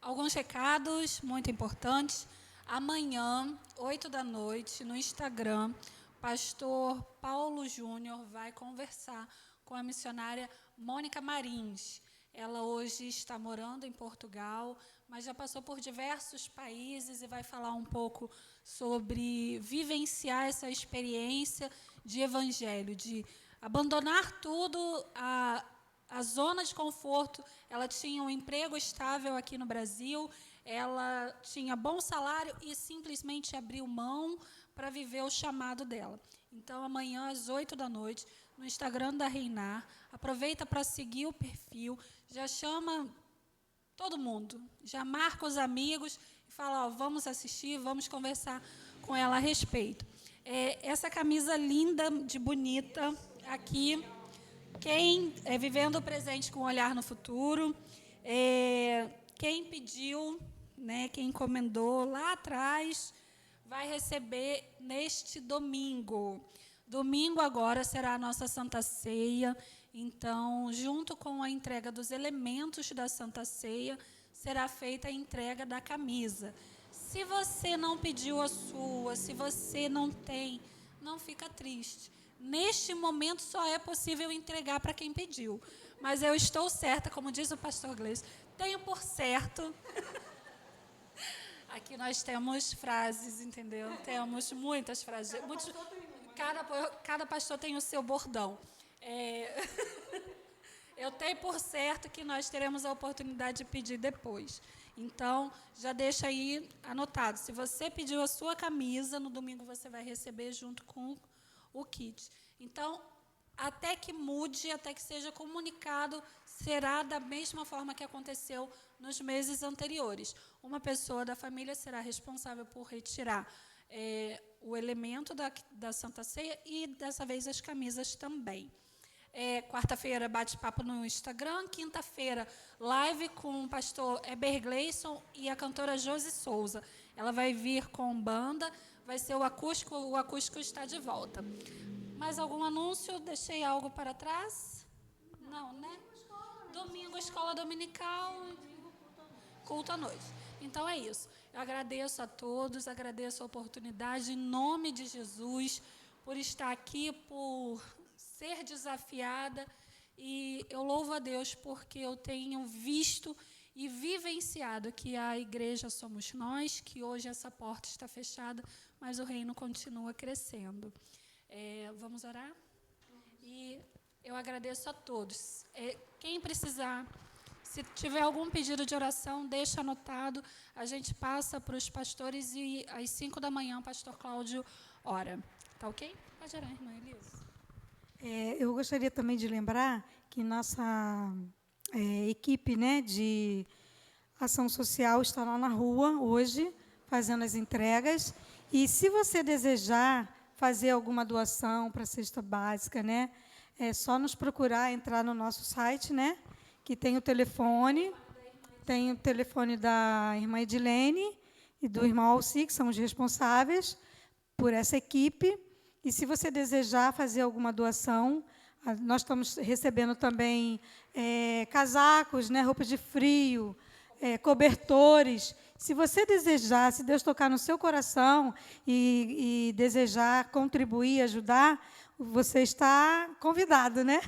Alguns recados muito importantes. Amanhã, 20h, no Instagram, pastor Paulo Júnior vai conversar com a missionária Mônica Marins. Ela hoje está morando em Portugal, mas já passou por diversos países e vai falar um pouco sobre vivenciar essa experiência de evangelho, de abandonar tudo, a zona de conforto. Ela tinha um emprego estável aqui no Brasil, ela tinha bom salário e simplesmente abriu mão para viver o chamado dela. Então, amanhã, às 8h, no Instagram da Reinar, aproveita para seguir o perfil, já chama todo mundo, já marca os amigos e fala, vamos assistir, vamos conversar com ela a respeito. Essa camisa linda, de bonita, aqui, quem vivendo o presente com um olhar no futuro, quem pediu, né, quem encomendou lá atrás, vai receber neste domingo. Domingo agora será a nossa Santa Ceia, então, junto com a entrega dos elementos da Santa Ceia, será feita a entrega da camisa. Se você não pediu a sua, se você não tem, não fica triste. Neste momento só é possível entregar para quem pediu. Mas eu estou certa, como diz o pastor Gleison, tenho por certo. Aqui nós temos frases, entendeu? Temos muitas frases. Cada pastor tem o seu bordão. Eu tenho por certo que nós teremos a oportunidade de pedir depois. Então, já deixa aí anotado. Se você pediu a sua camisa, no domingo você vai receber junto com o kit. Então, até que mude, até que seja comunicado, será da mesma forma que aconteceu nos meses anteriores. Uma pessoa da família será responsável por retirar o elemento da Santa Ceia e, dessa vez, as camisas também. Quarta-feira, bate-papo no Instagram. Quinta-feira, live com o pastor Heber Gleison e a cantora Josi Souza. Ela vai vir com banda, vai ser o acústico está de volta. Mais algum anúncio? Deixei algo para trás? Não, né? Domingo, escola dominical, culto à noite. Então é isso. Eu agradeço a todos, agradeço a oportunidade, em nome de Jesus, por estar aqui, por ser desafiada, e eu louvo a Deus porque eu tenho visto e vivenciado que a igreja somos nós, que hoje essa porta está fechada, mas o reino continua crescendo. Vamos orar? E eu agradeço a todos. Quem precisar, se tiver algum pedido de oração, deixa anotado, a gente passa para os pastores e às 5h o pastor Cláudio ora. Tá ok? Pode orar, irmã Elisa. Eu gostaria também de lembrar que nossa equipe, né, de ação social está lá na rua hoje, fazendo as entregas. E se você desejar fazer alguma doação para a cesta básica, né, é só nos procurar, entrar no nosso site, né, que tem o telefone da irmã Edilene e do irmão Alci, que são os responsáveis por essa equipe. E se você desejar fazer alguma doação, nós estamos recebendo também casacos, né, roupa de frio, cobertores. Se você desejar, se Deus tocar no seu coração e desejar contribuir, ajudar, você está convidado, né,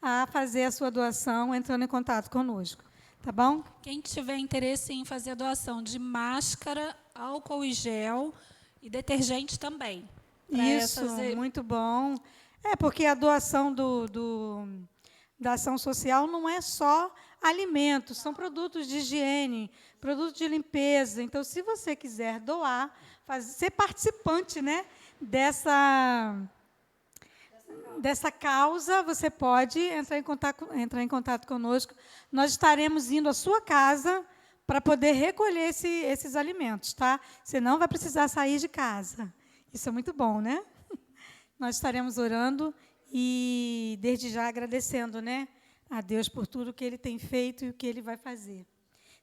a fazer a sua doação entrando em contato conosco. Tá bom? Quem tiver interesse em fazer a doação de máscara, álcool e gel e detergente também. Isso, muito bom. Porque a doação da ação social não é só alimentos, são produtos de higiene, produtos de limpeza. Então, se você quiser doar, ser participante, né, dessa causa, você pode entrar em contato conosco. Nós estaremos indo à sua casa para poder recolher esses alimentos, tá? Você não vai precisar sair de casa. Isso é muito bom, né? Nós estaremos orando e, desde já, agradecendo, né, a Deus por tudo que Ele tem feito e o que Ele vai fazer.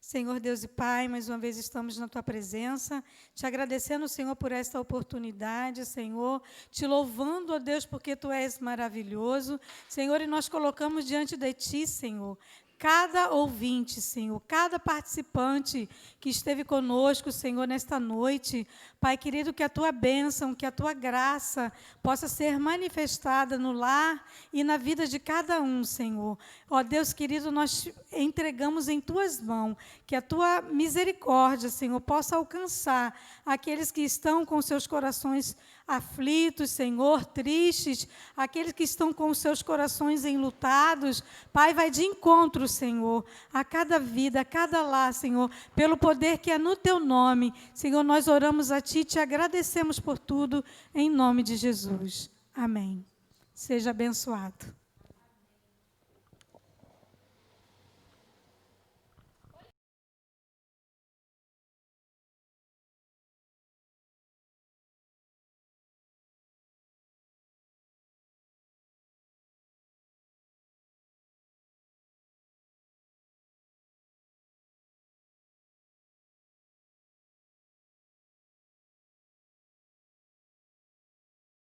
Senhor Deus e Pai, mais uma vez estamos na Tua presença, te agradecendo, Senhor, por esta oportunidade, Senhor, te louvando, ó Deus, porque Tu és maravilhoso. Senhor, e nós colocamos diante de Ti, Senhor, cada ouvinte, Senhor, cada participante que esteve conosco, Senhor, nesta noite. Pai querido, que a Tua bênção, que a Tua graça possa ser manifestada no lar e na vida de cada um, Senhor. Ó Deus querido, nós entregamos em Tuas mãos, que a Tua misericórdia, Senhor, possa alcançar aqueles que estão com seus corações aflitos, Senhor, tristes, aqueles que estão com os seus corações enlutados. Pai, vai de encontro, Senhor, a cada vida, a cada lar, Senhor, pelo poder que é no Teu nome. Senhor, nós oramos a Ti e Te agradecemos por tudo, em nome de Jesus. Amém. Seja abençoado.